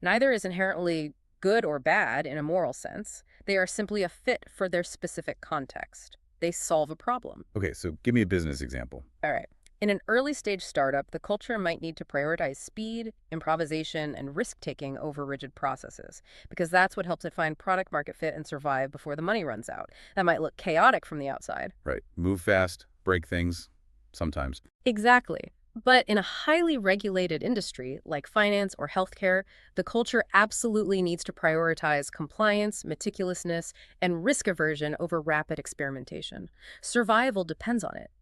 B: Neither is inherently good or bad in a moral sense. They are simply a fit for their specific context. They solve a problem.
A: Okay, so give me a business example.
B: All right. In an early stage startup, the culture might need to prioritize speed, improvisation, and risk taking over rigid processes, because that's what helps it find product market fit and survive before the money runs out. That might look chaotic from the outside.
A: Right. Move fast, break things, sometimes.
B: Exactly. But in a highly regulated industry like finance or healthcare, the culture absolutely needs to prioritize compliance, meticulousness, and risk aversion over rapid experimentation. Survival depends on it.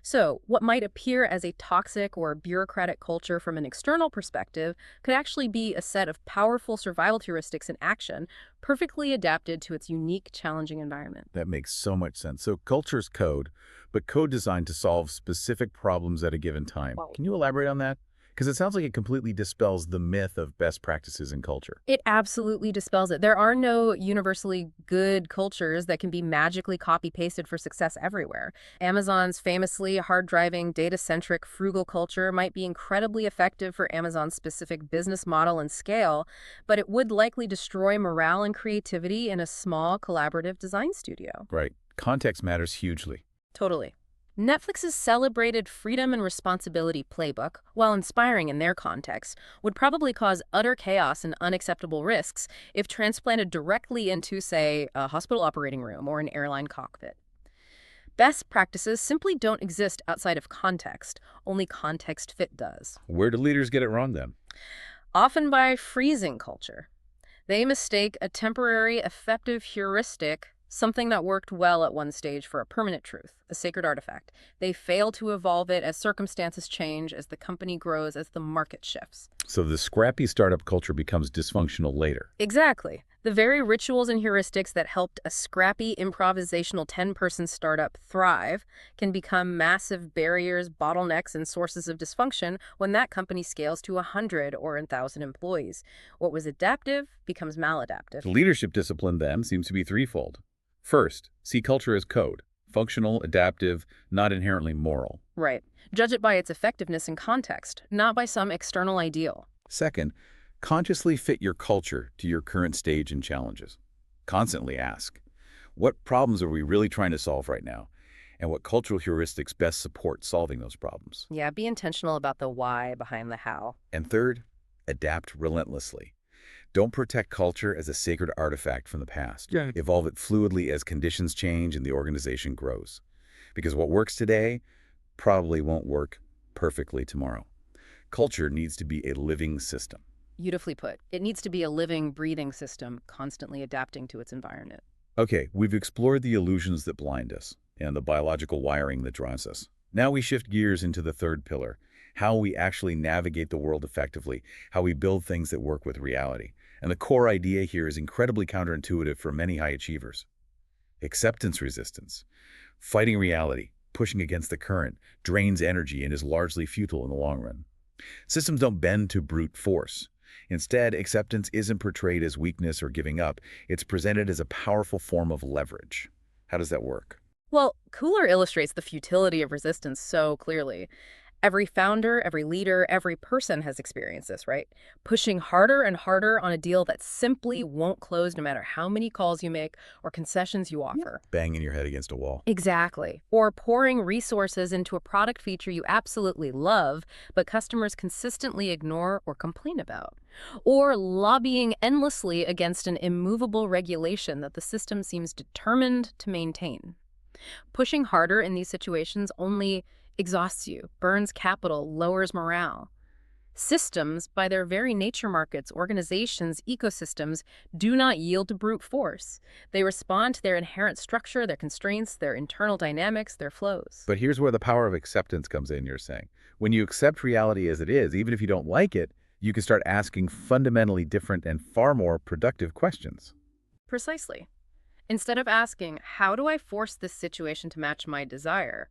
B: So, what might appear as a toxic or bureaucratic culture from an external perspective could actually be a set of powerful survival heuristics in action, perfectly adapted to its unique, challenging environment.
A: That makes so much sense. So culture's code, but code designed to solve specific problems at a given time.
B: Wow.
A: Can you elaborate on that? Because it sounds like it completely dispels the myth of best practices in culture.
B: It absolutely dispels it. There are no universally good cultures that can be magically copy-pasted for success everywhere. Amazon's famously hard-driving, data-centric, frugal culture might be incredibly effective for Amazon's specific business model and scale, but it would likely destroy morale and creativity in a small, collaborative design studio.
A: Right. Context matters hugely.
B: Totally. Netflix's celebrated freedom and responsibility playbook, while inspiring in their context, would probably cause utter chaos and unacceptable risks if transplanted directly into, say, a hospital operating room or an airline cockpit. Best practices simply don't exist outside of context. Only context fit does.
A: Where do leaders get it wrong then?
B: Often by freezing culture. They mistake a temporary, effective heuristic, something that worked well at one stage, for a permanent truth, a sacred artifact. They fail to evolve it as circumstances change, as the company grows, as the market shifts.
A: So the scrappy startup culture becomes dysfunctional later.
B: Exactly. The very rituals and heuristics that helped a scrappy, improvisational 10-person startup thrive can become massive barriers, bottlenecks, and sources of dysfunction when that company scales to 100 or 1,000 employees. What was adaptive becomes maladaptive.
A: The leadership discipline then seems to be threefold. First, see culture as code, functional, adaptive, not inherently moral.
B: Right. Judge it by its effectiveness and context, not by some external ideal.
A: Second, consciously fit your culture to your current stage and challenges. Constantly ask, what problems are we really trying to solve right now? And what cultural heuristics best support solving those problems?
B: Yeah, be intentional about the why behind the how.
A: And third, adapt relentlessly. Don't protect culture as a sacred artifact from the past.
C: Yeah.
A: Evolve it fluidly as conditions change and the organization grows. Because what works today probably won't work perfectly tomorrow. Culture needs to be a living system.
B: Beautifully put. It needs to be a living, breathing system, constantly adapting to its environment.
A: Okay, we've explored the illusions that blind us and the biological wiring that drives us. Now we shift gears into the third pillar, how we actually navigate the world effectively, how we build things that work with reality. And the core idea here is incredibly counterintuitive for many high achievers. Acceptance resistance. Fighting reality, pushing against the current, drains energy and is largely futile in the long run. Systems don't bend to brute force. Instead, acceptance isn't portrayed as weakness or giving up. It's presented as a powerful form of leverage. How does that work?
B: Well, Khullar illustrates the futility of resistance so clearly. Every founder, every leader, every person has experienced this, right? Pushing harder and harder on a deal that simply won't close no matter how many calls you make or concessions you offer.
A: Banging your head against a wall.
B: Exactly. Or pouring resources into a product feature you absolutely love, but customers consistently ignore or complain about. Or lobbying endlessly against an immovable regulation that the system seems determined to maintain. Pushing harder in these situations only exhausts you, burns capital, lowers morale. Systems, by their very nature, markets, organizations, ecosystems, do not yield to brute force. They respond to their inherent structure, their constraints, their internal dynamics, their flows.
A: But here's where the power of acceptance comes in, you're saying. When you accept reality as it is, even if you don't like it, you can start asking fundamentally different and far more productive questions.
B: Precisely. Instead of asking, how do I force this situation to match my desire?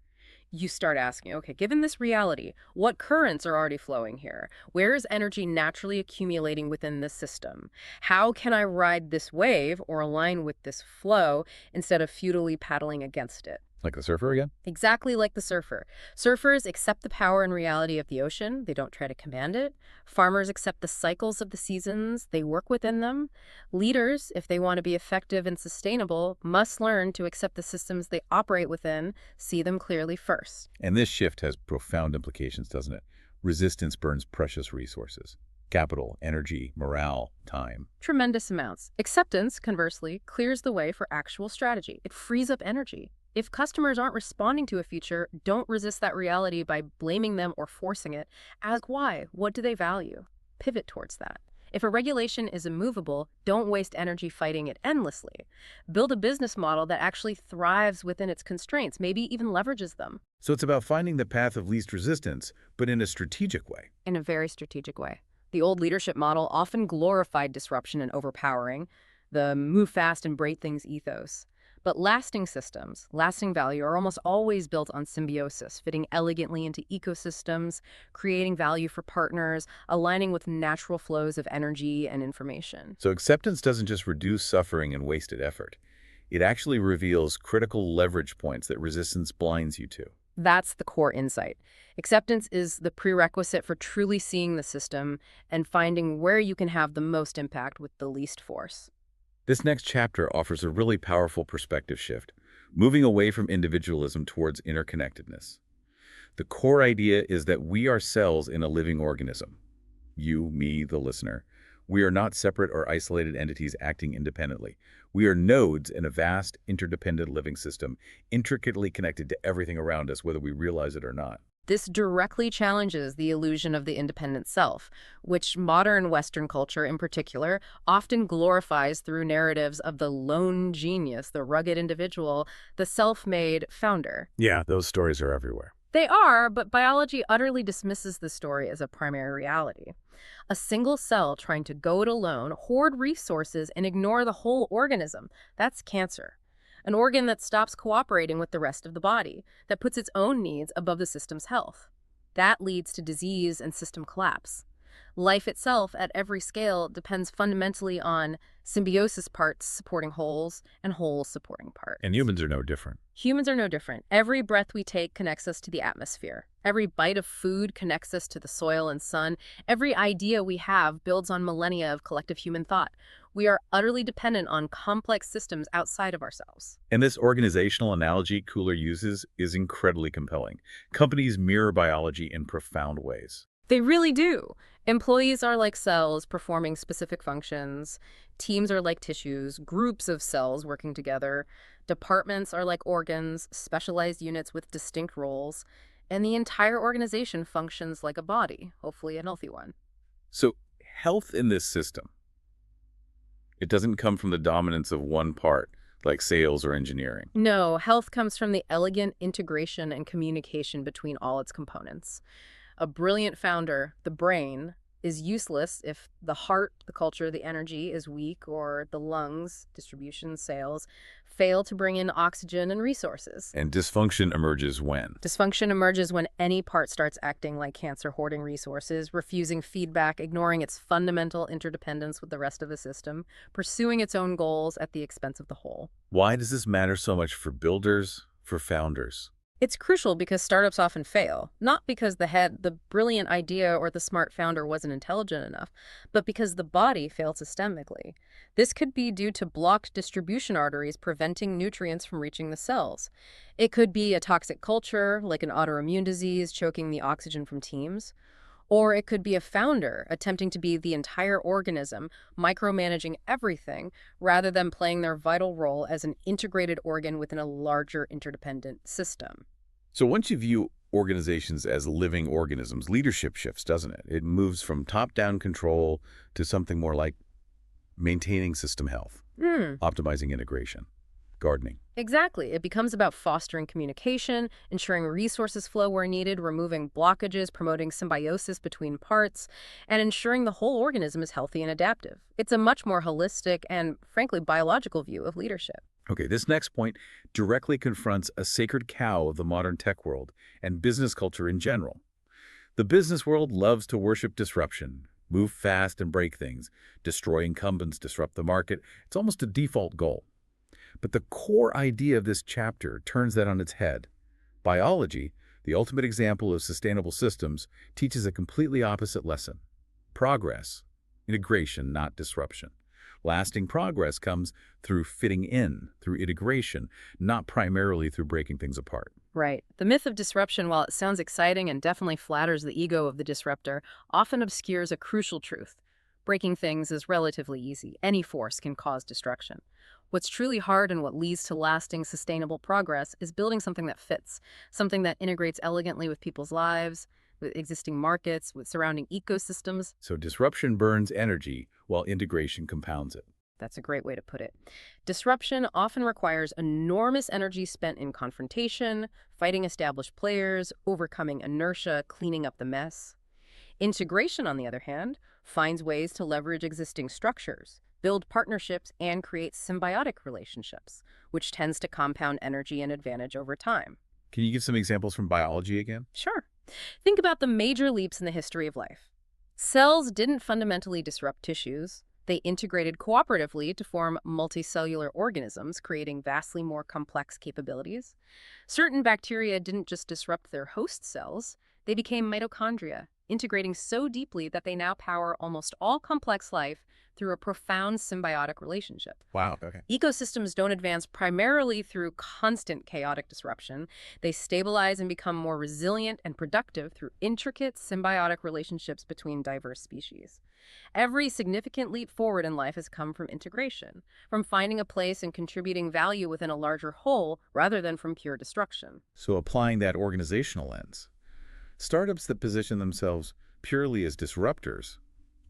B: You start asking, okay, given this reality, what currents are already flowing here? Where is energy naturally accumulating within the system? How can I ride this wave or align with this flow instead of futilely paddling against it?
A: Like the surfer again?
B: Exactly like the surfer. Surfers accept the power and reality of the ocean. They don't try to command it. Farmers accept the cycles of the seasons. They work within them. Leaders, if they want to be effective and sustainable, must learn to accept the systems they operate within, see them clearly first.
A: And this shift has profound implications, doesn't it? Resistance burns precious resources. Capital, energy, morale, time.
B: Tremendous amounts. Acceptance, conversely, clears the way for actual strategy. It frees up energy. If customers aren't responding to a feature, don't resist that reality by blaming them or forcing it. Ask why. What do they value? Pivot towards that. If a regulation is immovable, don't waste energy fighting it endlessly. Build a business model that actually thrives within its constraints, maybe even leverages them.
A: So it's about finding the path of least resistance, but in a strategic way.
B: In a very strategic way. The old leadership model often glorified disruption and overpowering, the move fast and break things ethos. But lasting systems, lasting value, are almost always built on symbiosis, fitting elegantly into ecosystems, creating value for partners, aligning with natural flows of energy and information.
A: So acceptance doesn't just reduce suffering and wasted effort. It actually reveals critical leverage points that resistance blinds you to.
B: That's the core insight. Acceptance is the prerequisite for truly seeing the system and finding where you can have the most impact with the least force.
A: This next chapter offers a really powerful perspective shift, moving away from individualism towards interconnectedness. The core idea is that we are cells in a living organism. You, me, the listener. We are not separate or isolated entities acting independently. We are nodes in a vast, interdependent living system, intricately connected to everything around us, whether we realize it or not.
B: This directly challenges the illusion of the independent self, which modern Western culture in particular often glorifies through narratives of the lone genius, the rugged individual, the self-made founder.
A: Yeah, those stories are everywhere.
B: They are, but biology utterly dismisses the story as a primary reality. A single cell trying to go it alone, hoard resources, and ignore the whole organism, that's cancer. An organ that stops cooperating with the rest of the body, that puts its own needs above the system's health. That leads to disease and system collapse. Life itself, at every scale, depends fundamentally on symbiosis, parts supporting wholes and wholes supporting parts.
A: And humans are no different.
B: Humans are no different. Every breath we take connects us to the atmosphere. Every bite of food connects us to the soil and sun. Every idea we have builds on millennia of collective human thought. We are utterly dependent on complex systems outside of ourselves.
A: And this organizational analogy Khullar uses is incredibly compelling. Companies mirror biology in profound ways.
B: They really do. Employees are like cells performing specific functions. Teams are like tissues, groups of cells working together. Departments are like organs, specialized units with distinct roles. And the entire organization functions like a body, hopefully a healthy one.
A: So health in this system, it doesn't come from the dominance of one part, like sales or engineering.
B: No, health comes from the elegant integration and communication between all its components. A brilliant founder, the brain, is useless if the heart, the culture, the energy is weak, or the lungs, distribution, sales, fail to bring in oxygen and resources.
A: And dysfunction emerges when?
B: Dysfunction emerges when any part starts acting like cancer, hoarding resources, refusing feedback, ignoring its fundamental interdependence with the rest of the system, pursuing its own goals at the expense of the whole.
A: Why does this matter so much for builders, for founders?
B: It's crucial because startups often fail, not because the brilliant idea or the smart founder wasn't intelligent enough, but because the body failed systemically. This could be due to blocked distribution arteries preventing nutrients from reaching the cells. It could be a toxic culture, like an autoimmune disease choking the oxygen from teams. Or it could be a founder attempting to be the entire organism, micromanaging everything, rather than playing their vital role as an integrated organ within a larger interdependent system.
A: So once you view organizations as living organisms, leadership shifts, doesn't it? It moves from top-down control to something more like maintaining system health, optimizing integration. gardening.
B: Exactly. It becomes about fostering communication, ensuring resources flow where needed, removing blockages, promoting symbiosis between parts, and ensuring the whole organism is healthy and adaptive. It's a much more holistic and, frankly, biological view of leadership.
A: Okay, this next point directly confronts a sacred cow of the modern tech world and business culture in general. The business world loves to worship disruption, move fast and break things, destroy incumbents, disrupt the market. It's almost a default goal. But the core idea of this chapter turns that on its head. Biology, the ultimate example of sustainable systems, teaches a completely opposite lesson. Progress, integration, not disruption. Lasting progress comes through fitting in, through integration, not primarily through breaking things apart.
B: Right. The myth of disruption, while it sounds exciting and definitely flatters the ego of the disruptor, often obscures a crucial truth. Breaking things is relatively easy. Any force can cause destruction. What's truly hard and what leads to lasting, sustainable progress is building something that fits, something that integrates elegantly with people's lives, with existing markets, with surrounding ecosystems.
A: So disruption burns energy while integration compounds it.
B: That's a great way to put it. Disruption often requires enormous energy spent in confrontation, fighting established players, overcoming inertia, cleaning up the mess. Integration, on the other hand, finds ways to leverage existing structures, build partnerships, and create symbiotic relationships, which tends to compound energy and advantage over time.
A: Can you give some examples from biology again?
B: Sure. Think about the major leaps in the history of life. Cells didn't fundamentally disrupt tissues. They integrated cooperatively to form multicellular organisms, creating vastly more complex capabilities. Certain bacteria didn't just disrupt their host cells, they became mitochondria, integrating so deeply that they now power almost all complex life through a profound symbiotic relationship.
A: Wow, okay.
B: Ecosystems don't advance primarily through constant chaotic disruption. They stabilize and become more resilient and productive through intricate symbiotic relationships between diverse species. Every significant leap forward in life has come from integration, from finding a place and contributing value within a larger whole rather than from pure destruction.
A: So applying that organizational lens, startups that position themselves purely as disruptors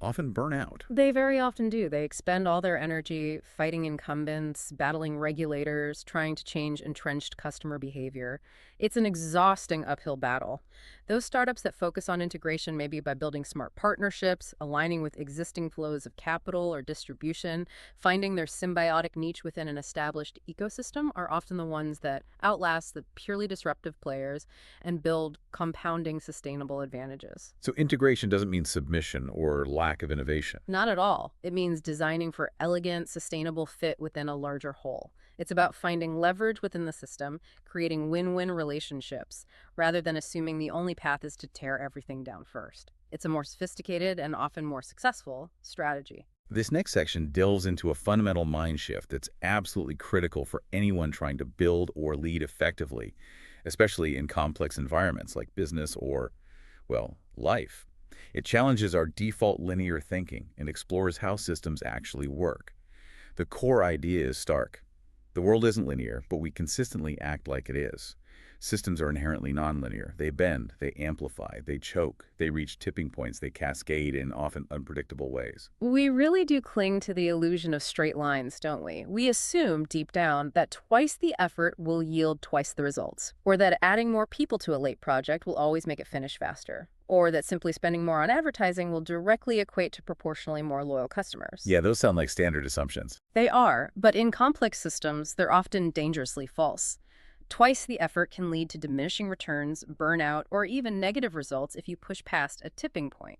A: often burn out.
B: They very often do. They expend all their energy fighting incumbents, battling regulators, trying to change entrenched customer behavior. It's an exhausting uphill battle. Those startups that focus on integration, maybe by building smart partnerships, aligning with existing flows of capital or distribution, finding their symbiotic niche within an established ecosystem, are often the ones that outlast the purely disruptive players and build compounding sustainable advantages.
A: So integration doesn't mean submission or lack of innovation.
B: Not at all. It means designing for elegant, sustainable fit within a larger whole. It's about finding leverage within the system, creating win-win relationships, rather than assuming the only path is to tear everything down first. It's a more sophisticated and often more successful strategy.
A: This next section delves into a fundamental mind shift that's absolutely critical for anyone trying to build or lead effectively, especially in complex environments like business or, well, life. It challenges our default linear thinking and explores how systems actually work. The core idea is stark. The world isn't linear, but we consistently act like it is. Systems are inherently nonlinear. They bend, they amplify, they choke, they reach tipping points, they cascade in often unpredictable ways.
B: We really do cling to the illusion of straight lines, don't we? We assume, deep down, that twice the effort will yield twice the results, or that adding more people to a late project will always make it finish faster, or that simply spending more on advertising will directly equate to proportionally more loyal customers.
A: Yeah, those sound like standard assumptions.
B: They are, but in complex systems, they're often dangerously false. Twice the effort can lead to diminishing returns, burnout, or even negative results if you push past a tipping point.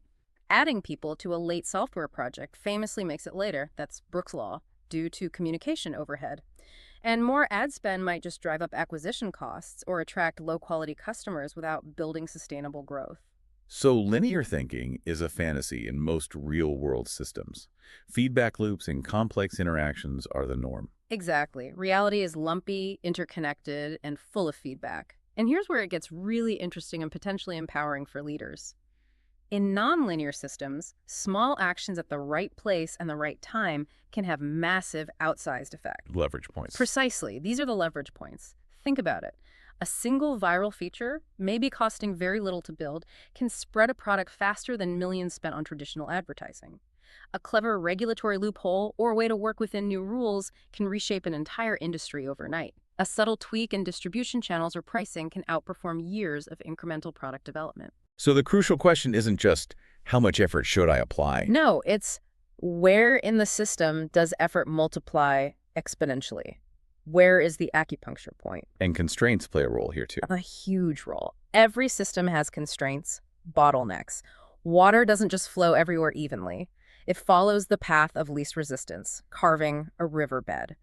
B: Adding people to a late software project famously makes it later, that's Brooks' Law, due to communication overhead. And more ad spend might just drive up acquisition costs or attract low-quality customers without building sustainable growth.
A: So linear thinking is a fantasy in most real-world systems. Feedback loops and complex interactions are the norm.
B: Exactly. Reality is lumpy, interconnected, and full of feedback. And here's where it gets really interesting and potentially empowering for leaders. In nonlinear systems, small actions at the right place and the right time can have massive outsized effect.
A: Leverage points.
B: Precisely. These are the leverage points. Think about it. A single viral feature, maybe costing very little to build, can spread a product faster than millions spent on traditional advertising. A clever regulatory loophole or a way to work within new rules can reshape an entire industry overnight. A subtle tweak in distribution channels or pricing can outperform years of incremental product development.
A: So the crucial question isn't just how much effort should I apply?
B: No, it's where in the system does effort multiply exponentially? Where is the acupuncture point?
A: And constraints play a role here too.
B: A huge role. Every system has constraints, bottlenecks. Water doesn't just flow everywhere evenly. It follows the path of least resistance, carving a riverbed.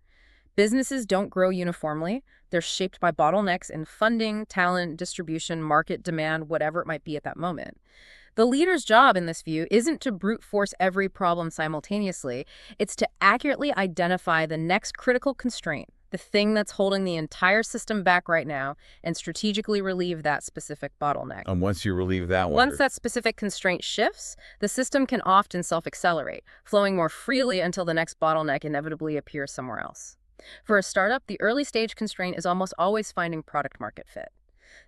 B: Businesses don't grow uniformly. They're shaped by bottlenecks in funding, talent, distribution, market demand, whatever it might be at that moment. The leader's job in this view isn't to brute force every problem simultaneously. It's to accurately identify the next critical constraint, the thing that's holding the entire system back right now, and strategically relieve that specific bottleneck.
A: And once you relieve that one,
B: Once that specific constraint shifts, the system can often self-accelerate, flowing more freely until the next bottleneck inevitably appears somewhere else. For a startup, the early stage constraint is almost always finding product market fit.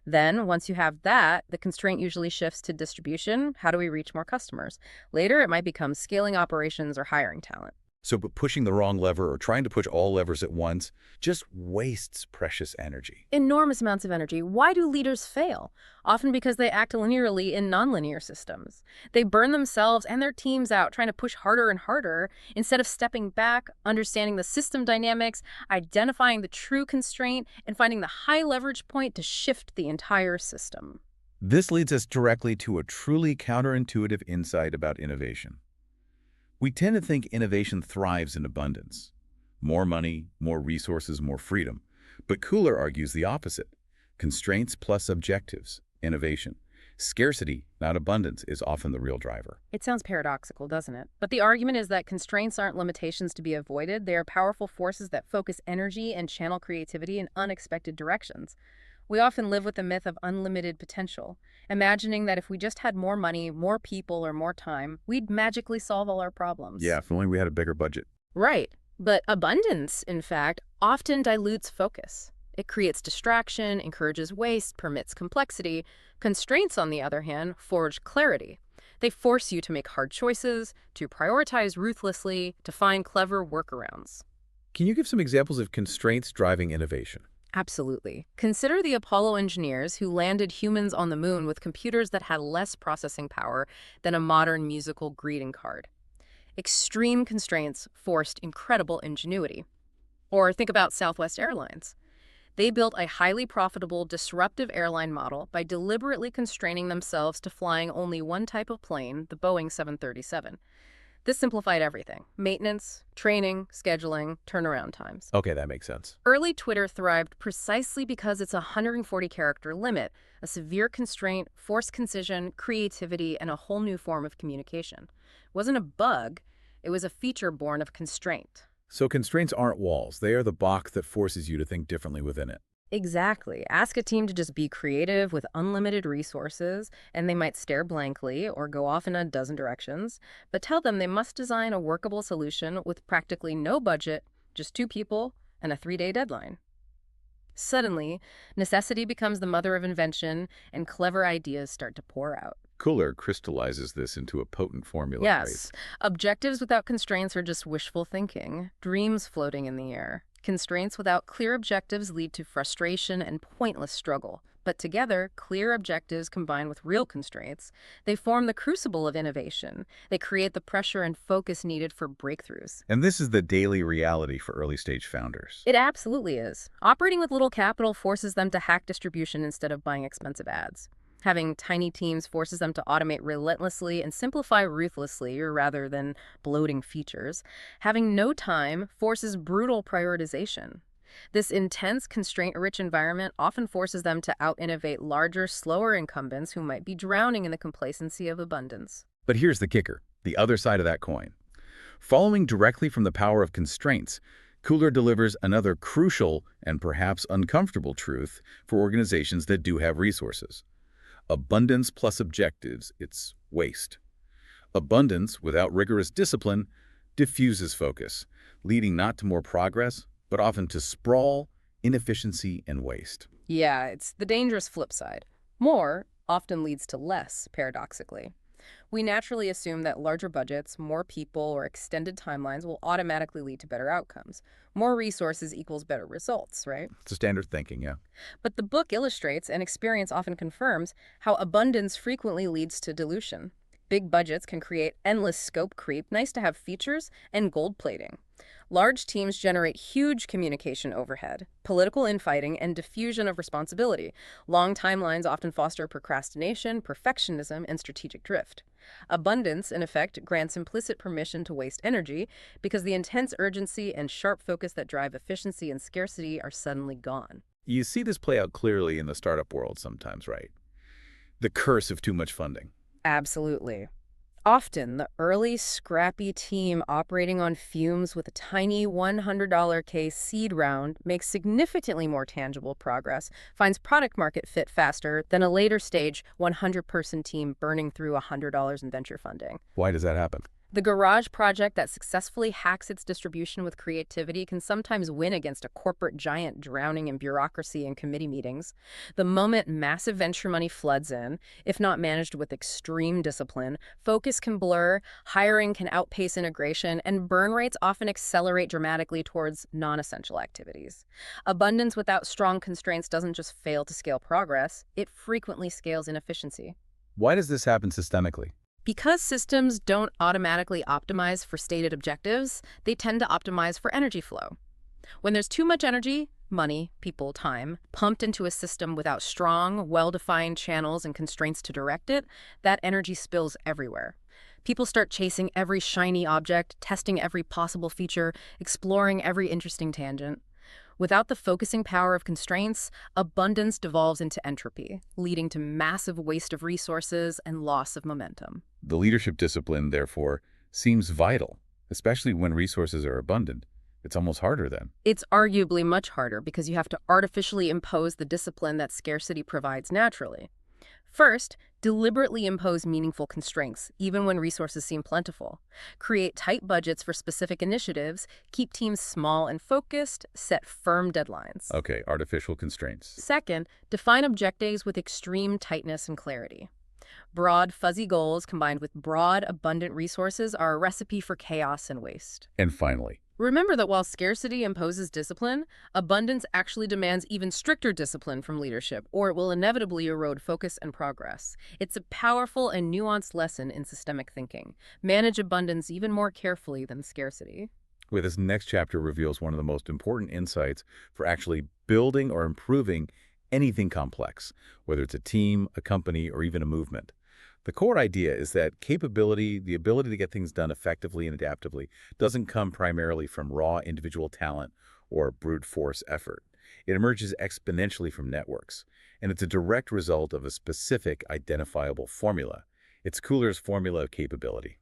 B: Then, once you have that, the constraint usually shifts to distribution. How do we reach more customers? Later, it might become scaling operations or hiring talent.
A: but pushing the wrong lever or trying to push all levers at once just wastes precious energy.
B: Enormous amounts of energy. Why do leaders fail? Often because they act linearly in nonlinear systems. They burn themselves and their teams out trying to push harder and harder instead of stepping back, understanding the system dynamics, identifying the true constraint, and finding the high leverage point to shift the entire system.
A: This leads us directly to a truly counterintuitive insight about innovation. We tend to think innovation thrives in abundance. More money, more resources, more freedom. But Khullar argues the opposite. Constraints plus objectives, innovation. Scarcity, not abundance, is often the real driver.
B: It sounds paradoxical, doesn't it? But the argument is that constraints aren't limitations to be avoided. They are powerful forces that focus energy and channel creativity in unexpected directions. We often live with the myth of unlimited potential, imagining that if we just had more money, more people, or more time, we'd magically solve all our problems.
A: Yeah, if only we had a bigger budget.
B: Right. But abundance, in fact, often dilutes focus. It creates distraction, encourages waste, permits complexity. Constraints, on the other hand, forge clarity. They force you to make hard choices, to prioritize ruthlessly, to find clever workarounds.
A: Can you give some examples of constraints driving innovation?
B: Absolutely. Consider the Apollo engineers who landed humans on the moon with computers that had less processing power than a modern musical greeting card. Extreme constraints forced incredible ingenuity. Or think about Southwest Airlines. They built a highly profitable, disruptive airline model by deliberately constraining themselves to flying only one type of plane, the Boeing 737. This simplified everything: maintenance, training, scheduling, turnaround times.
A: Okay, that makes sense.
B: Early Twitter thrived precisely because its 140-character limit, a severe constraint, forced concision, creativity, and a whole new form of communication. It wasn't a bug, it was a feature born of constraint.
A: So constraints aren't walls. They are the box that forces you to think differently within it.
B: Exactly. Ask a team to just be creative with unlimited resources, and they might stare blankly or go off in a dozen directions. But tell them they must design a workable solution with practically no budget, just 2 people, and a 3-day deadline. Suddenly, necessity becomes the mother of invention, and clever ideas start to pour out.
A: Khullar crystallizes this into a potent formula.
B: Yes, objectives without constraints are just wishful thinking, dreams floating in the air. Constraints without clear objectives lead to frustration and pointless struggle. But together, clear objectives combined with real constraints, they form the crucible of innovation. They create the pressure and focus needed for breakthroughs.
A: And this is the daily reality for early-stage founders.
B: It absolutely is. Operating with little capital forces them to hack distribution instead of buying expensive ads. Having tiny teams forces them to automate relentlessly and simplify ruthlessly rather than bloating features. Having no time forces brutal prioritization. This intense, constraint-rich environment often forces them to out-innovate larger, slower incumbents who might be drowning in the complacency of abundance.
A: But here's the kicker, the other side of that coin. Following directly from the power of constraints, Khullar delivers another crucial and perhaps uncomfortable truth for organizations that do have resources. Abundance plus objectives, it's waste. Abundance without rigorous discipline diffuses focus, leading not to more progress, but often to sprawl, inefficiency, and waste.
B: Yeah, it's the dangerous flip side. More often leads to less, paradoxically. We naturally assume that larger budgets, more people, or extended timelines will automatically lead to better outcomes. More resources equals better results, right?
A: It's a standard thinking, yeah.
B: But the book illustrates, and experience often confirms, how abundance frequently leads to dilution. Big budgets can create endless scope creep, nice to have features, and gold plating. Large teams generate huge communication overhead, political infighting, and diffusion of responsibility. Long timelines often foster procrastination, perfectionism, and strategic drift. Abundance, in effect, grants implicit permission to waste energy because the intense urgency and sharp focus that drive efficiency and scarcity are suddenly gone.
A: You see this play out clearly in the startup world sometimes, right? The curse of too much funding.
B: Absolutely. Often, the early, scrappy team operating on fumes with a tiny $100 case seed round makes significantly more tangible progress, finds product market fit faster than a later stage 100-person team burning through $100 in venture funding.
A: Why does that happen?
B: The garage project that successfully hacks its distribution with creativity can sometimes win against a corporate giant drowning in bureaucracy and committee meetings. The moment massive venture money floods in, if not managed with extreme discipline, focus can blur, hiring can outpace integration, and burn rates often accelerate dramatically towards non-essential activities. Abundance without strong constraints doesn't just fail to scale progress, it frequently scales inefficiency.
A: Why does this happen systemically?
B: Because systems don't automatically optimize for stated objectives, they tend to optimize for energy flow. When there's too much energy, money, people, time, pumped into a system without strong, well-defined channels and constraints to direct it, that energy spills everywhere. People start chasing every shiny object, testing every possible feature, exploring every interesting tangent. Without the focusing power of constraints, abundance devolves into entropy, leading to massive waste of resources and loss of momentum.
A: The leadership discipline, therefore, seems vital, especially when resources are abundant. It's almost harder then.
B: It's arguably much harder because you have to artificially impose the discipline that scarcity provides naturally. First, deliberately impose meaningful constraints, even when resources seem plentiful. Create tight budgets for specific initiatives, keep teams small and focused, set firm deadlines.
A: Okay, artificial constraints.
B: Second, define objectives with extreme tightness and clarity. Broad, fuzzy goals combined with broad, abundant resources are a recipe for chaos and waste.
A: And finally,
B: Remember that while scarcity imposes discipline, abundance actually demands even stricter discipline from leadership, or it will inevitably erode focus and progress. It's a powerful and nuanced lesson in systemic thinking. Manage abundance even more carefully than scarcity.
A: where this next chapter reveals one of the most important insights for actually building or improving anything complex, whether it's a team, a company, or even a movement. The core idea is that capability, the ability to get things done effectively and adaptively, doesn't come primarily from raw individual talent or brute force effort. It emerges exponentially from networks, and it's a direct result of a specific identifiable formula. It's Khullar's formula of capability.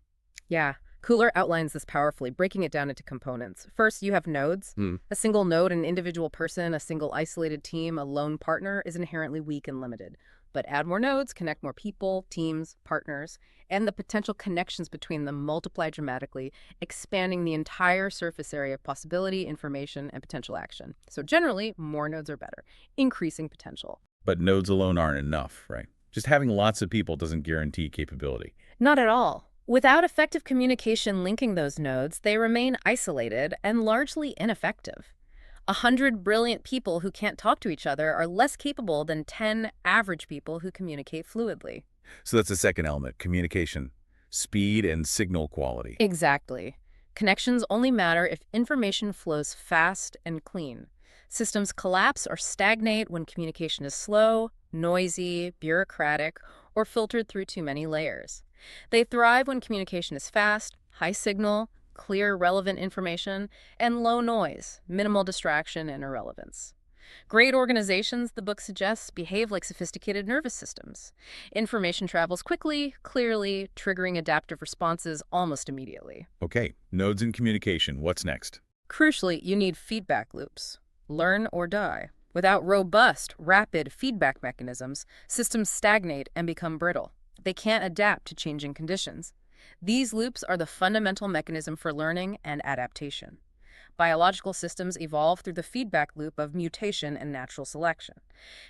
B: Yeah, Khullar outlines this powerfully, breaking it down into components. First, you have nodes.
A: Hmm.
B: A single node, an individual person, a single isolated team, a lone partner is inherently weak and limited. But add more nodes, connect more people, teams, partners, and the potential connections between them multiply dramatically, expanding the entire surface area of possibility, information, and potential action. So generally, more nodes are better, increasing potential.
A: But nodes alone aren't enough, right? Just having lots of people doesn't guarantee capability.
B: Not at all. Without effective communication linking those nodes, they remain isolated and largely ineffective. 100 brilliant people who can't talk to each other are less capable than 10 average people who communicate fluidly.
A: So that's the second element, communication, speed and signal quality.
B: Exactly. Connections only matter if information flows fast and clean. Systems collapse or stagnate when communication is slow, noisy, bureaucratic, or filtered through too many layers. They thrive when communication is fast, high signal, clear, relevant information, and low noise, minimal distraction and irrelevance. Great organizations, the book suggests, behave like sophisticated nervous systems. Information travels quickly, clearly, triggering adaptive responses almost immediately.
A: Okay, nodes and communication, what's next?
B: Crucially, you need feedback loops. Learn or die. Without robust, rapid feedback mechanisms, systems stagnate and become brittle. They can't adapt to changing conditions. These loops are the fundamental mechanism for learning and adaptation. Biological systems evolve through the feedback loop of mutation and natural selection.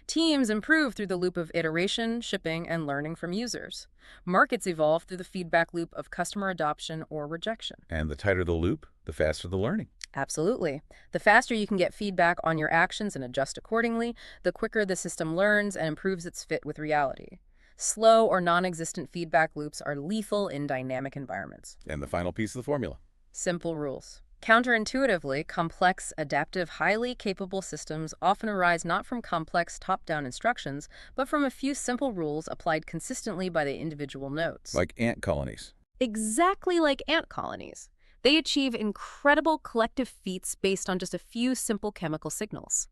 B: Teams improve through the loop of iteration, shipping, and learning from users. Markets evolve through the feedback loop of customer adoption or rejection.
A: And the tighter the loop, the faster the learning.
B: Absolutely. The faster you can get feedback on your actions and adjust accordingly, the quicker the system learns and improves its fit with reality. Slow or non-existent feedback loops are lethal in dynamic environments.
A: And the final piece of the formula.
B: Simple rules. Counterintuitively, complex, adaptive, highly capable systems often arise not from complex top-down instructions, but from a few simple rules applied consistently by the individual nodes.
A: Like ant colonies.
B: Exactly like ant colonies. They achieve incredible collective feats based on just a few simple chemical signals.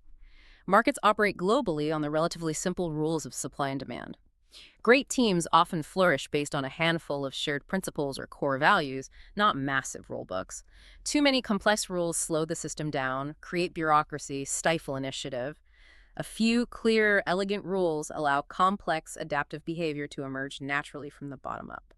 B: Markets operate globally on the relatively simple rules of supply and demand. Great teams often flourish based on a handful of shared principles or core values, not massive rulebooks. Too many complex rules slow the system down, create bureaucracy, stifle initiative. A few clear, elegant rules allow complex, adaptive behavior to emerge naturally from the bottom up.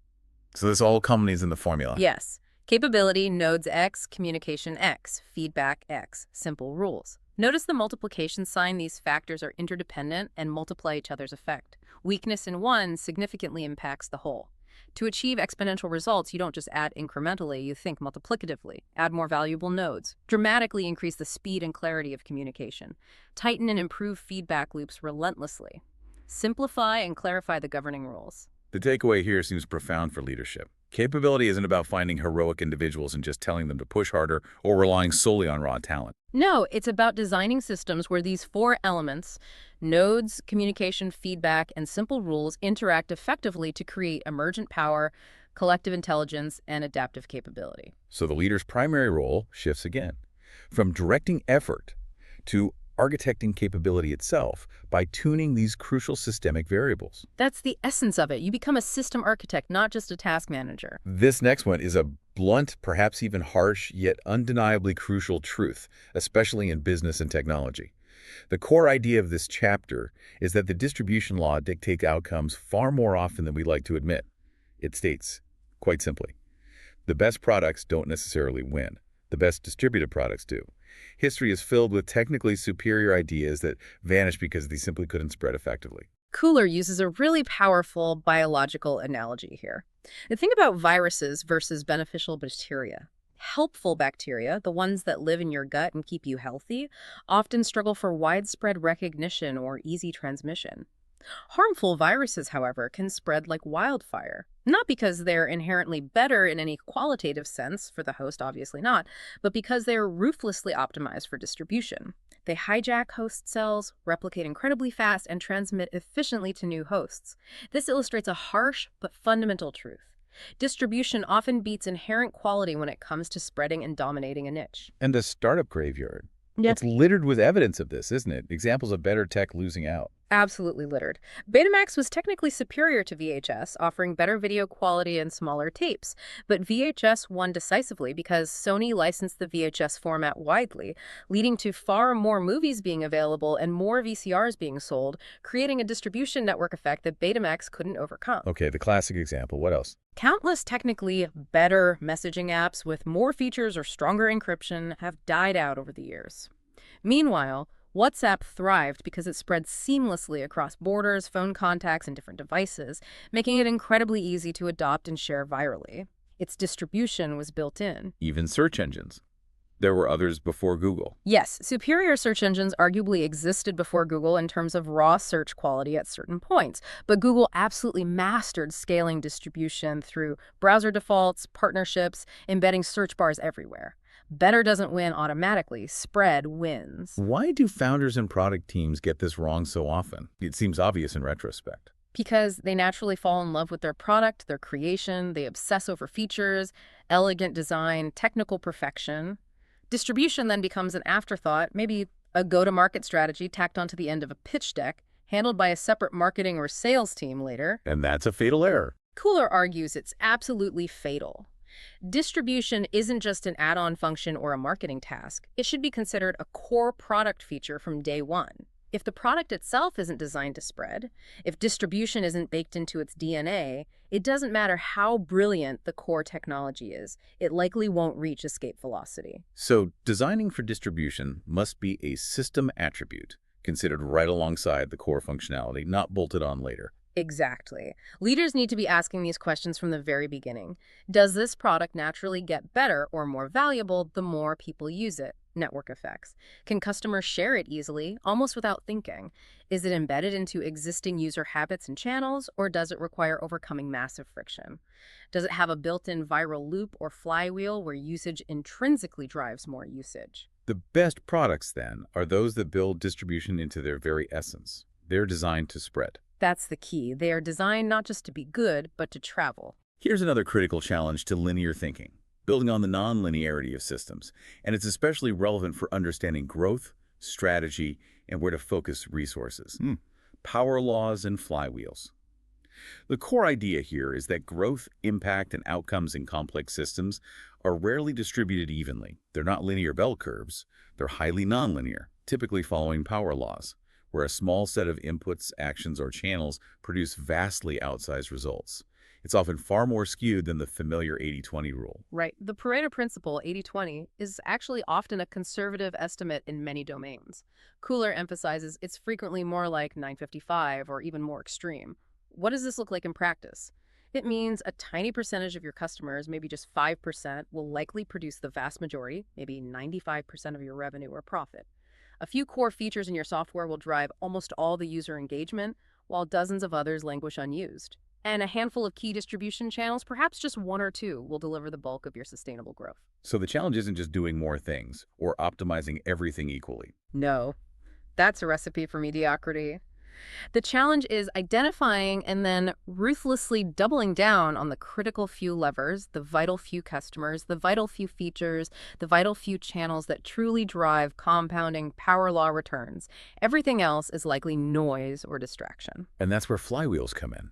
A: So this all culminates in the formula.
B: Yes. Capability, nodes X, communication X, feedback X, simple rules. Notice the multiplication sign. These factors are interdependent and multiply each other's effect. Weakness in one significantly impacts the whole. To achieve exponential results, you don't just add incrementally, you think multiplicatively. Add more valuable nodes. Dramatically increase the speed and clarity of communication. Tighten and improve feedback loops relentlessly. Simplify and clarify the governing rules.
A: The takeaway here seems profound for leadership. Capability isn't about finding heroic individuals and just telling them to push harder or relying solely on raw talent.
B: No, it's about designing systems where these four elements, nodes, communication, feedback, and simple rules, interact effectively to create emergent power, collective intelligence, and adaptive capability.
A: So the leader's primary role shifts again, from directing effort to architecting capability itself by tuning these crucial systemic variables.
B: That's the essence of it. You become a system architect, not just a task manager.
A: This next one is a blunt, perhaps even harsh, yet undeniably crucial truth, especially in business and technology. The core idea of this chapter is that the distribution law dictates outcomes far more often than we like to admit. It states, quite simply, the best products don't necessarily win. The best distributed products do. History is filled with technically superior ideas that vanish because they simply couldn't spread effectively.
B: Khullar uses a really powerful biological analogy here. The thing about viruses versus beneficial bacteria. Helpful bacteria, the ones that live in your gut and keep you healthy, often struggle for widespread recognition or easy transmission. Harmful viruses, however, can spread like wildfire. Not because they're inherently better in any qualitative sense, for the host obviously not, but because they're ruthlessly optimized for distribution. They hijack host cells, replicate incredibly fast, and transmit efficiently to new hosts. This illustrates a harsh but fundamental truth. Distribution often beats inherent quality when it comes to spreading and dominating a niche.
A: And the startup graveyard.
B: Yeah.
A: It's littered with evidence of this, isn't it? Examples of better tech losing out.
B: Absolutely littered. Betamax was technically superior to VHS, offering better video quality and smaller tapes. But VHS won decisively because Sony licensed the VHS format widely, leading to far more movies being available and more VCRs being sold, creating a distribution network effect that Betamax couldn't overcome.
A: Okay, the classic example. What else?
B: Countless technically better messaging apps with more features or stronger encryption have died out over the years. Meanwhile, WhatsApp thrived because it spread seamlessly across borders, phone contacts, and different devices, making it incredibly easy to adopt and share virally. Its distribution was built in.
A: Even search engines. There were others before Google.
B: Yes, superior search engines arguably existed before Google in terms of raw search quality at certain points, but Google absolutely mastered scaling distribution through browser defaults, partnerships, embedding search bars everywhere. Better doesn't win automatically. Spread wins.
A: Why do founders and product teams get this wrong so often? It seems obvious in retrospect.
B: Because they naturally fall in love with their product, their creation, they obsess over features, elegant design, technical perfection. Distribution then becomes an afterthought, maybe a go-to-market strategy tacked onto the end of a pitch deck, handled by a separate marketing or sales team later.
A: And that's a fatal error.
B: Khullar argues it's absolutely fatal. Distribution isn't just an add-on function or a marketing task. It should be considered a core product feature from day one. If the product itself isn't designed to spread, if distribution isn't baked into its DNA, it doesn't matter how brilliant the core technology is, it likely won't reach escape velocity.
A: So designing for distribution must be a system attribute, considered right alongside the core functionality, not bolted on later.
B: Exactly. Leaders need to be asking these questions from the very beginning. Does this product naturally get better or more valuable the more people use it? Network effects. Can customers share it easily, almost without thinking? Is it embedded into existing user habits and channels, or does it require overcoming massive friction? Does it have a built-in viral loop or flywheel where usage intrinsically drives more usage?
A: The best products, then, are those that build distribution into their very essence. They're designed to spread.
B: That's the key. They are designed not just to be good, but to travel.
A: Here's another critical challenge to linear thinking, building on the non-linearity of systems, and it's especially relevant for understanding growth, strategy, and where to focus resources. Power laws and flywheels. The core idea here is that growth, impact, and outcomes in complex systems are rarely distributed evenly. They're not linear bell curves. They're highly nonlinear, typically following power laws, where a small set of inputs, actions, or channels produce vastly outsized results. It's often far more skewed than the familiar 80-20 rule.
B: Right. The Pareto principle, 80-20, is actually often a conservative estimate in many domains. Khullar emphasizes it's frequently more like 955 or even more extreme. What does this look like in practice? It means a tiny percentage of your customers, maybe just 5%, will likely produce the vast majority, maybe 95% of your revenue or profit. A few core features in your software will drive almost all the user engagement, while dozens of others languish unused. And a handful of key distribution channels, perhaps just one or two, will deliver the bulk of your sustainable growth.
A: So the challenge isn't just doing more things or optimizing everything equally.
B: No, that's a recipe for mediocrity. The challenge is identifying and then ruthlessly doubling down on the critical few levers, the vital few customers, the vital few features, the vital few channels that truly drive compounding power law returns. Everything else is likely noise or distraction.
A: And that's where flywheels come in,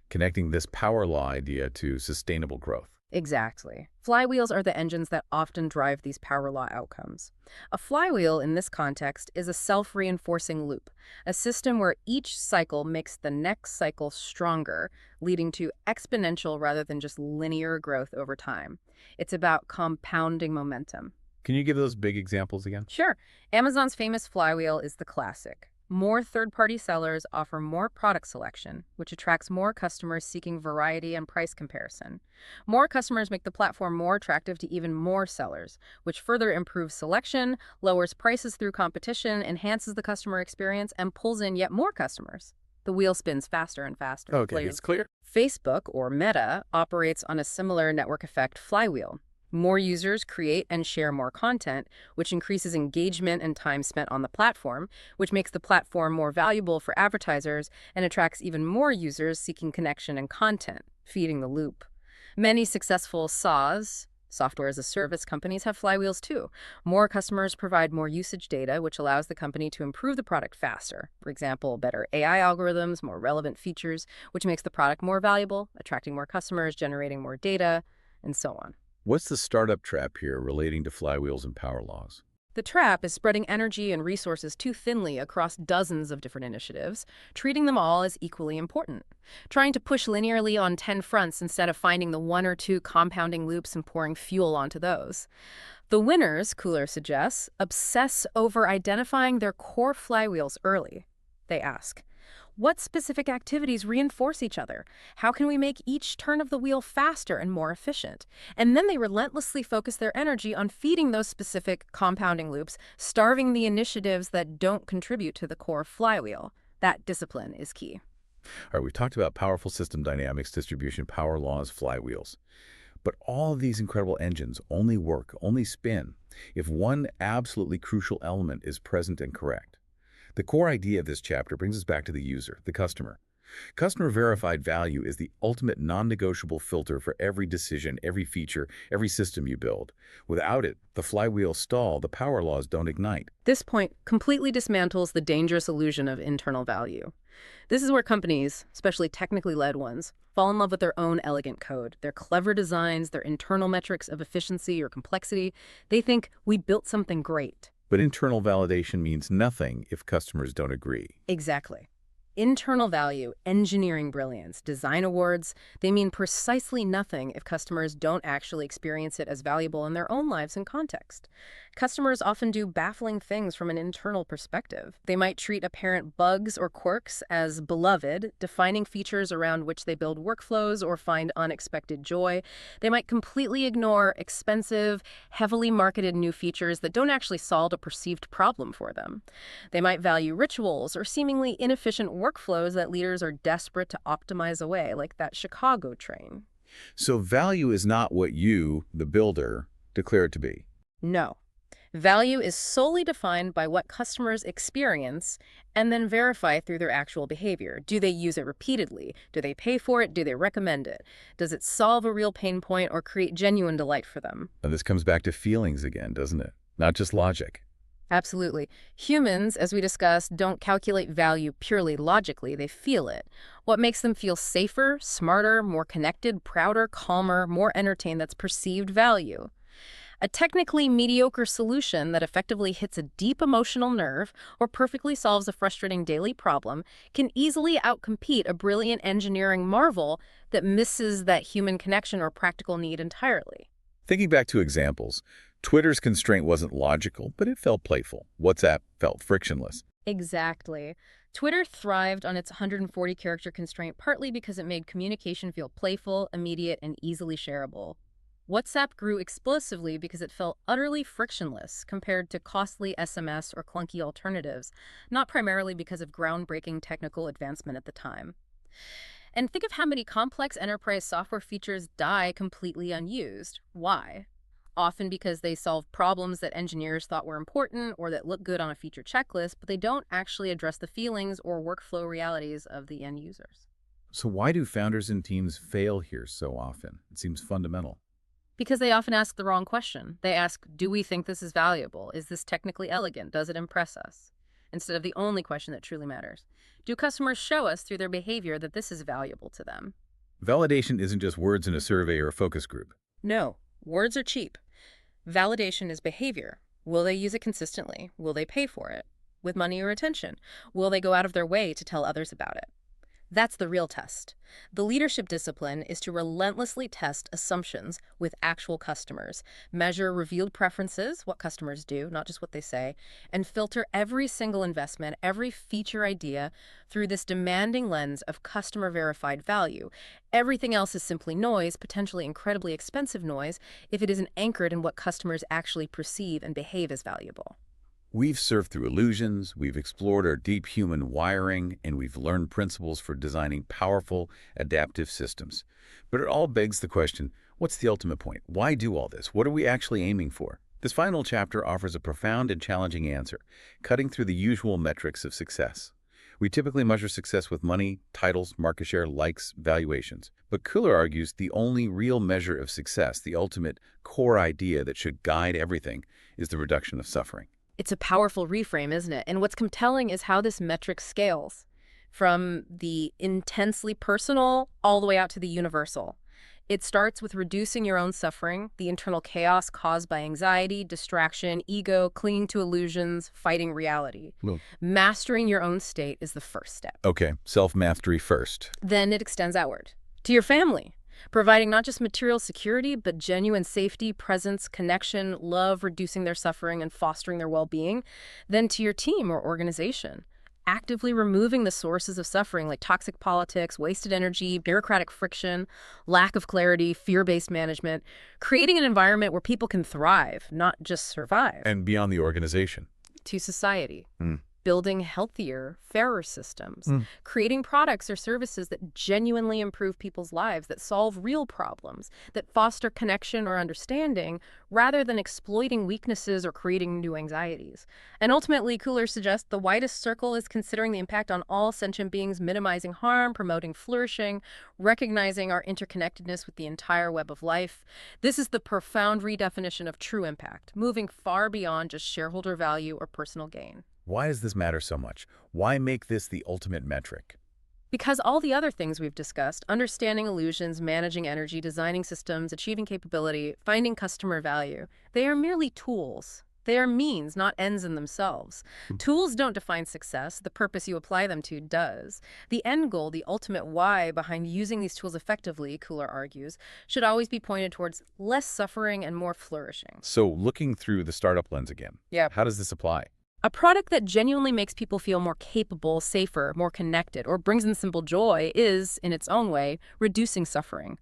A: connecting this power law idea to sustainable growth.
B: Exactly. Flywheels are the engines that often drive these power law outcomes. A flywheel in this context is a self-reinforcing loop, a system where each cycle makes the next cycle stronger, leading to exponential rather than just linear growth over time. It's about compounding momentum.
A: Can you give those big examples again?
B: Sure. Amazon's famous flywheel is the classic. More third-party sellers offer more product selection, which attracts more customers seeking variety and price comparison. More customers make the platform more attractive to even more sellers, which further improves selection, lowers prices through competition, enhances the customer experience, and pulls in yet more customers. The wheel spins faster and faster.
A: Okay, it's clear.
B: Facebook, or Meta, operates on a similar network effect flywheel. More users create and share more content, which increases engagement and time spent on the platform, which makes the platform more valuable for advertisers and attracts even more users seeking connection and content, feeding the loop. Many successful SaaS, software as a service companies, have flywheels too. More customers provide more usage data, which allows the company to improve the product faster. For example, better AI algorithms, more relevant features, which makes the product more valuable, attracting more customers, generating more data, and so on.
A: What's the startup trap here relating to flywheels and power laws?
B: The trap is spreading energy and resources too thinly across dozens of different initiatives, treating them all as equally important. Trying to push linearly on 10 fronts instead of finding the one or two compounding loops and pouring fuel onto those. The winners, Khullar suggests, obsess over identifying their core flywheels early. They ask, what specific activities reinforce each other? How can we make each turn of the wheel faster and more efficient? And then they relentlessly focus their energy on feeding those specific compounding loops, starving the initiatives that don't contribute to the core flywheel. That discipline is key.
A: All right, we've talked about powerful system dynamics, distribution, power laws, flywheels. But all of these incredible engines only work, only spin, if one absolutely crucial element is present and correct. The core idea of this chapter brings us back to the user, the customer. Customer-verified value is the ultimate non-negotiable filter for every decision, every feature, every system you build. Without it, the flywheels stall, the power laws don't ignite.
B: This point completely dismantles the dangerous illusion of internal value. This is where companies, especially technically led ones, fall in love with their own elegant code, their clever designs, their internal metrics of efficiency or complexity. They think, we built something great.
A: But internal validation means nothing if customers don't agree.
B: Exactly. Internal value, engineering brilliance, design awards, they mean precisely nothing if customers don't actually experience it as valuable in their own lives and context. Customers often do baffling things from an internal perspective. They might treat apparent bugs or quirks as beloved, defining features around which they build workflows or find unexpected joy. They might completely ignore expensive, heavily marketed new features that don't actually solve a perceived problem for them. They might value rituals or seemingly inefficient workflows that leaders are desperate to optimize away, like that Chicago train.
A: So value is not what you, the builder, declare it to be.
B: No. Value is solely defined by what customers experience and then verify through their actual behavior. Do they use it repeatedly? Do they pay for it? Do they recommend it? Does it solve a real pain point or create genuine delight for them?
A: And this comes back to feelings again, doesn't it? Not just logic.
B: Absolutely. Humans, as we discussed, don't calculate value purely logically. They feel it. What makes them feel safer, smarter, more connected, prouder, calmer, more entertained, that's perceived value. A technically mediocre solution that effectively hits a deep emotional nerve or perfectly solves a frustrating daily problem can easily outcompete a brilliant engineering marvel that misses that human connection or practical need entirely.
A: Thinking back to examples, Twitter's constraint wasn't logical, but it felt playful. WhatsApp felt frictionless.
B: Exactly. Twitter thrived on its 140-character constraint partly because it made communication feel playful, immediate, and easily shareable. WhatsApp grew explosively because it felt utterly frictionless compared to costly SMS or clunky alternatives, not primarily because of groundbreaking technical advancement at the time. And think of how many complex enterprise software features die completely unused. Why? Often because they solve problems that engineers thought were important or that look good on a feature checklist, but they don't actually address the feelings or workflow realities of the end users.
A: So why do founders and teams fail here so often? It seems fundamental.
B: Because they often ask the wrong question. They ask, do we think this is valuable? Is this technically elegant? Does it impress us? Instead of the only question that truly matters. Do customers show us through their behavior that this is valuable to them?
A: Validation isn't just words in a survey or a focus group.
B: No, words are cheap. Validation is behavior. Will they use it consistently? Will they pay for it? With money or attention? Will they go out of their way to tell others about it? That's the real test. The leadership discipline is to relentlessly test assumptions with actual customers, measure revealed preferences, what customers do, not just what they say, and filter every single investment, every feature idea through this demanding lens of customer-verified value. Everything else is simply noise, potentially incredibly expensive noise, if it isn't anchored in what customers actually perceive and behave as valuable.
A: We've surfed through illusions, we've explored our deep human wiring, and we've learned principles for designing powerful, adaptive systems. But it all begs the question, what's the ultimate point? Why do all this? What are we actually aiming for? This final chapter offers a profound and challenging answer, cutting through the usual metrics of success. We typically measure success with money, titles, market share, likes, valuations. But Khullar argues the only real measure of success, the ultimate core idea that should guide everything, is the reduction of suffering.
B: It's a powerful reframe, isn't it? And what's compelling is how this metric scales from the intensely personal all the way out to the universal. It starts with reducing your own suffering, the internal chaos caused by anxiety, distraction, ego, clinging to illusions, fighting reality.
A: Well,
B: Mastering your own state is the first step.
A: okay, self-mastery first.
B: Then it extends outward to your family, providing not just material security, but genuine safety, presence, connection, love, reducing their suffering and fostering their well-being. Then to your team or organization, actively removing the sources of suffering like toxic politics, wasted energy, bureaucratic friction, lack of clarity, fear-based management, creating an environment where people can thrive, not just survive.
A: And beyond the organization.
B: To society.
A: Mm.
B: Building healthier, fairer systems, creating products or services that genuinely improve people's lives, that solve real problems, that foster connection or understanding, rather than exploiting weaknesses or creating new anxieties. And ultimately, Khullar suggests the widest circle is considering the impact on all sentient beings, minimizing harm, promoting flourishing, recognizing our interconnectedness with the entire web of life. This is the profound redefinition of true impact, moving far beyond just shareholder value or personal gain.
A: Why does this matter so much? Why make this the ultimate metric?
B: Because all the other things we've discussed, understanding illusions, managing energy, designing systems, achieving capability, finding customer value, they are merely tools. They are means, not ends in themselves. Tools don't define success. The purpose you apply them to does. The end goal, the ultimate why behind using these tools effectively, Khullar argues, should always be pointed towards less suffering and more flourishing.
A: So looking through the startup lens again,
B: Yeah.
A: how does this apply?
B: A product that genuinely makes people feel more capable, safer, more connected, or brings in simple joy is, in its own way, reducing suffering.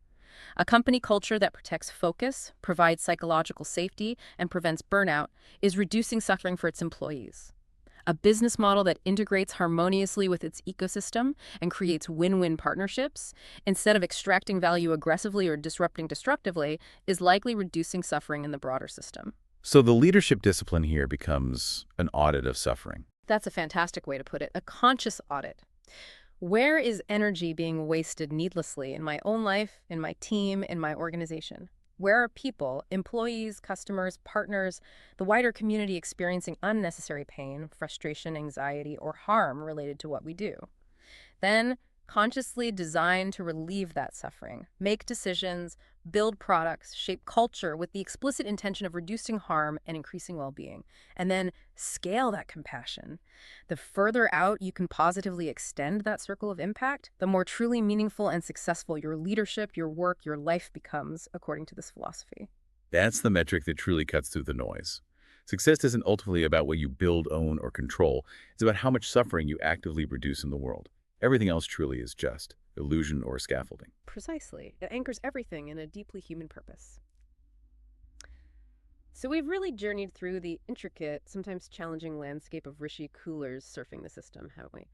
B: A company culture that protects focus, provides psychological safety, and prevents burnout is reducing suffering for its employees. A business model that integrates harmoniously with its ecosystem and creates win-win partnerships, instead of extracting value aggressively or disrupting destructively, is likely reducing suffering in the broader system.
A: So the leadership discipline here becomes an audit of suffering.
B: That's a fantastic way to put it, a conscious audit. Where is energy being wasted needlessly in my own life, in my team, in my organization? Where are people, employees, customers, partners, the wider community experiencing unnecessary pain, frustration, anxiety, or harm related to what we do? Then, consciously design to relieve that suffering, make decisions, build products, shape culture with the explicit intention of reducing harm and increasing well-being, and then scale that compassion. The further out you can positively extend that circle of impact, the more truly meaningful and successful your leadership, your work, your life becomes, according to this philosophy.
A: That's the metric that truly cuts through the noise. Success isn't ultimately about what you build, own, or control. It's about how much suffering you actively reduce in the world. Everything else truly is just illusion or scaffolding.
B: Precisely. It anchors everything in a deeply human purpose. So we've really journeyed through the intricate, sometimes challenging landscape of Rishi Khullar's Surfing the System, haven't we?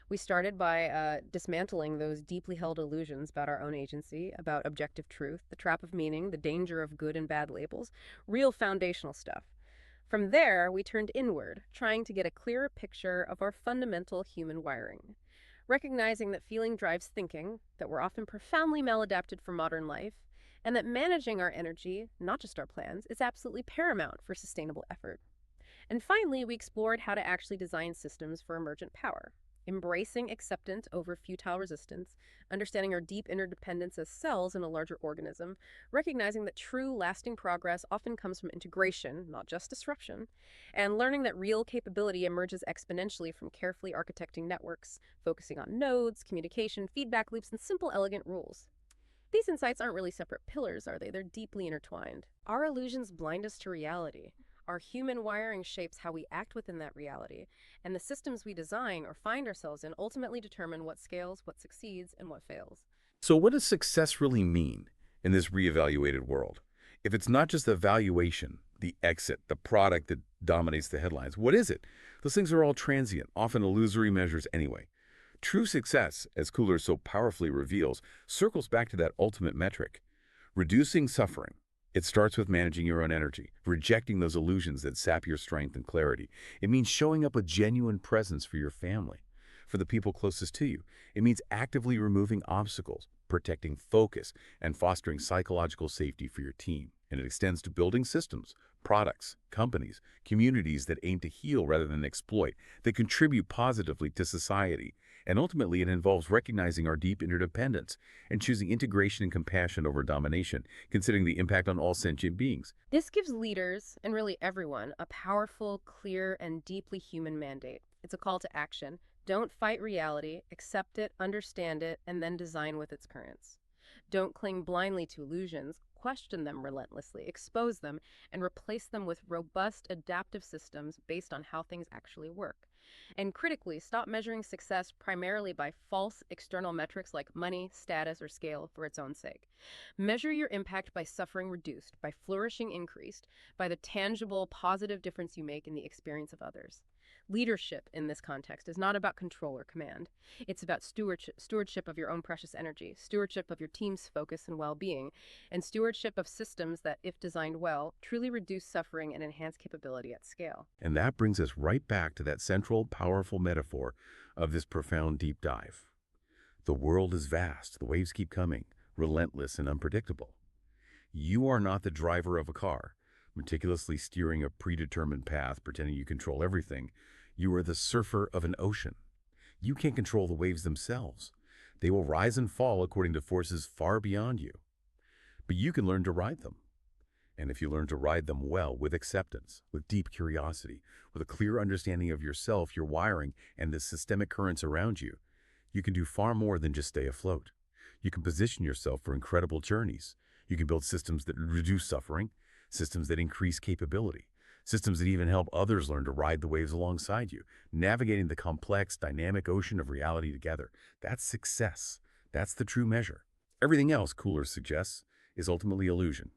B: We started by dismantling those deeply held illusions about our own agency, about objective truth, the trap of meaning, the danger of good and bad labels, real foundational stuff. From there, we turned inward, trying to get a clearer picture of our fundamental human wiring. Recognizing that feeling drives thinking, that we're often profoundly maladapted for modern life, and that managing our energy, not just our plans, is absolutely paramount for sustainable effort. And finally, we explored how to actually design systems for emergent power, embracing acceptance over futile resistance, understanding our deep interdependence as cells in a larger organism, recognizing that true, lasting progress often comes from integration, not just disruption, and learning that real capability emerges exponentially from carefully architecting networks, focusing on nodes, communication, feedback loops, and simple, elegant rules. These insights aren't really separate pillars, are they? They're deeply intertwined. Our illusions blind us to reality. Our human wiring shapes how we act within that reality, and the systems we design or find ourselves in ultimately determine what scales, what succeeds, and what fails.
A: So what does success really mean in this reevaluated world? If it's not just the valuation, the exit, the product that dominates the headlines, what is it? Those things are all transient, often illusory measures anyway. True success, as Khullar so powerfully reveals, circles back to that ultimate metric, reducing suffering. It starts with managing your own energy, rejecting those illusions that sap your strength and clarity. It means showing up with genuine presence for your family, for the people closest to you. It means actively removing obstacles, protecting focus, and fostering psychological safety for your team. And it extends to building systems, products, companies, communities that aim to heal rather than exploit, that contribute positively to society. And ultimately, it involves recognizing our deep interdependence and choosing integration and compassion over domination, considering the impact on all sentient beings.
B: This gives leaders, and really everyone, a powerful, clear, and deeply human mandate. It's a call to action. Don't fight reality, accept it, understand it, and then design with its currents. Don't cling blindly to illusions, question them relentlessly, expose them, and replace them with robust, adaptive systems based on how things actually work. And critically, stop measuring success primarily by false external metrics like money, status, or scale for its own sake. Measure your impact by suffering reduced, by flourishing increased, by the tangible, positive difference you make in the experience of others. Leadership in this context is not about control or command. It's about stewardship of your own precious energy, stewardship of your team's focus and well-being, and stewardship of systems that, if designed well, truly reduce suffering and enhance capability at scale.
A: And that brings us right back to that central, powerful metaphor of this profound deep dive. The world is vast. The waves keep coming, relentless and unpredictable. You are not the driver of a car, meticulously steering a predetermined path, pretending you control everything. You are the surfer of an ocean. You can't control the waves themselves. They will rise and fall according to forces far beyond you. But you can learn to ride them. And if you learn to ride them well with acceptance, with deep curiosity, with a clear understanding of yourself, your wiring, and the systemic currents around you, you can do far more than just stay afloat. You can position yourself for incredible journeys. You can build systems that reduce suffering, systems that increase capability, systems that even help others learn to ride the waves alongside you, navigating the complex, dynamic ocean of reality together. That's success. That's the true measure. Everything else, Khullar suggests, is ultimately illusion.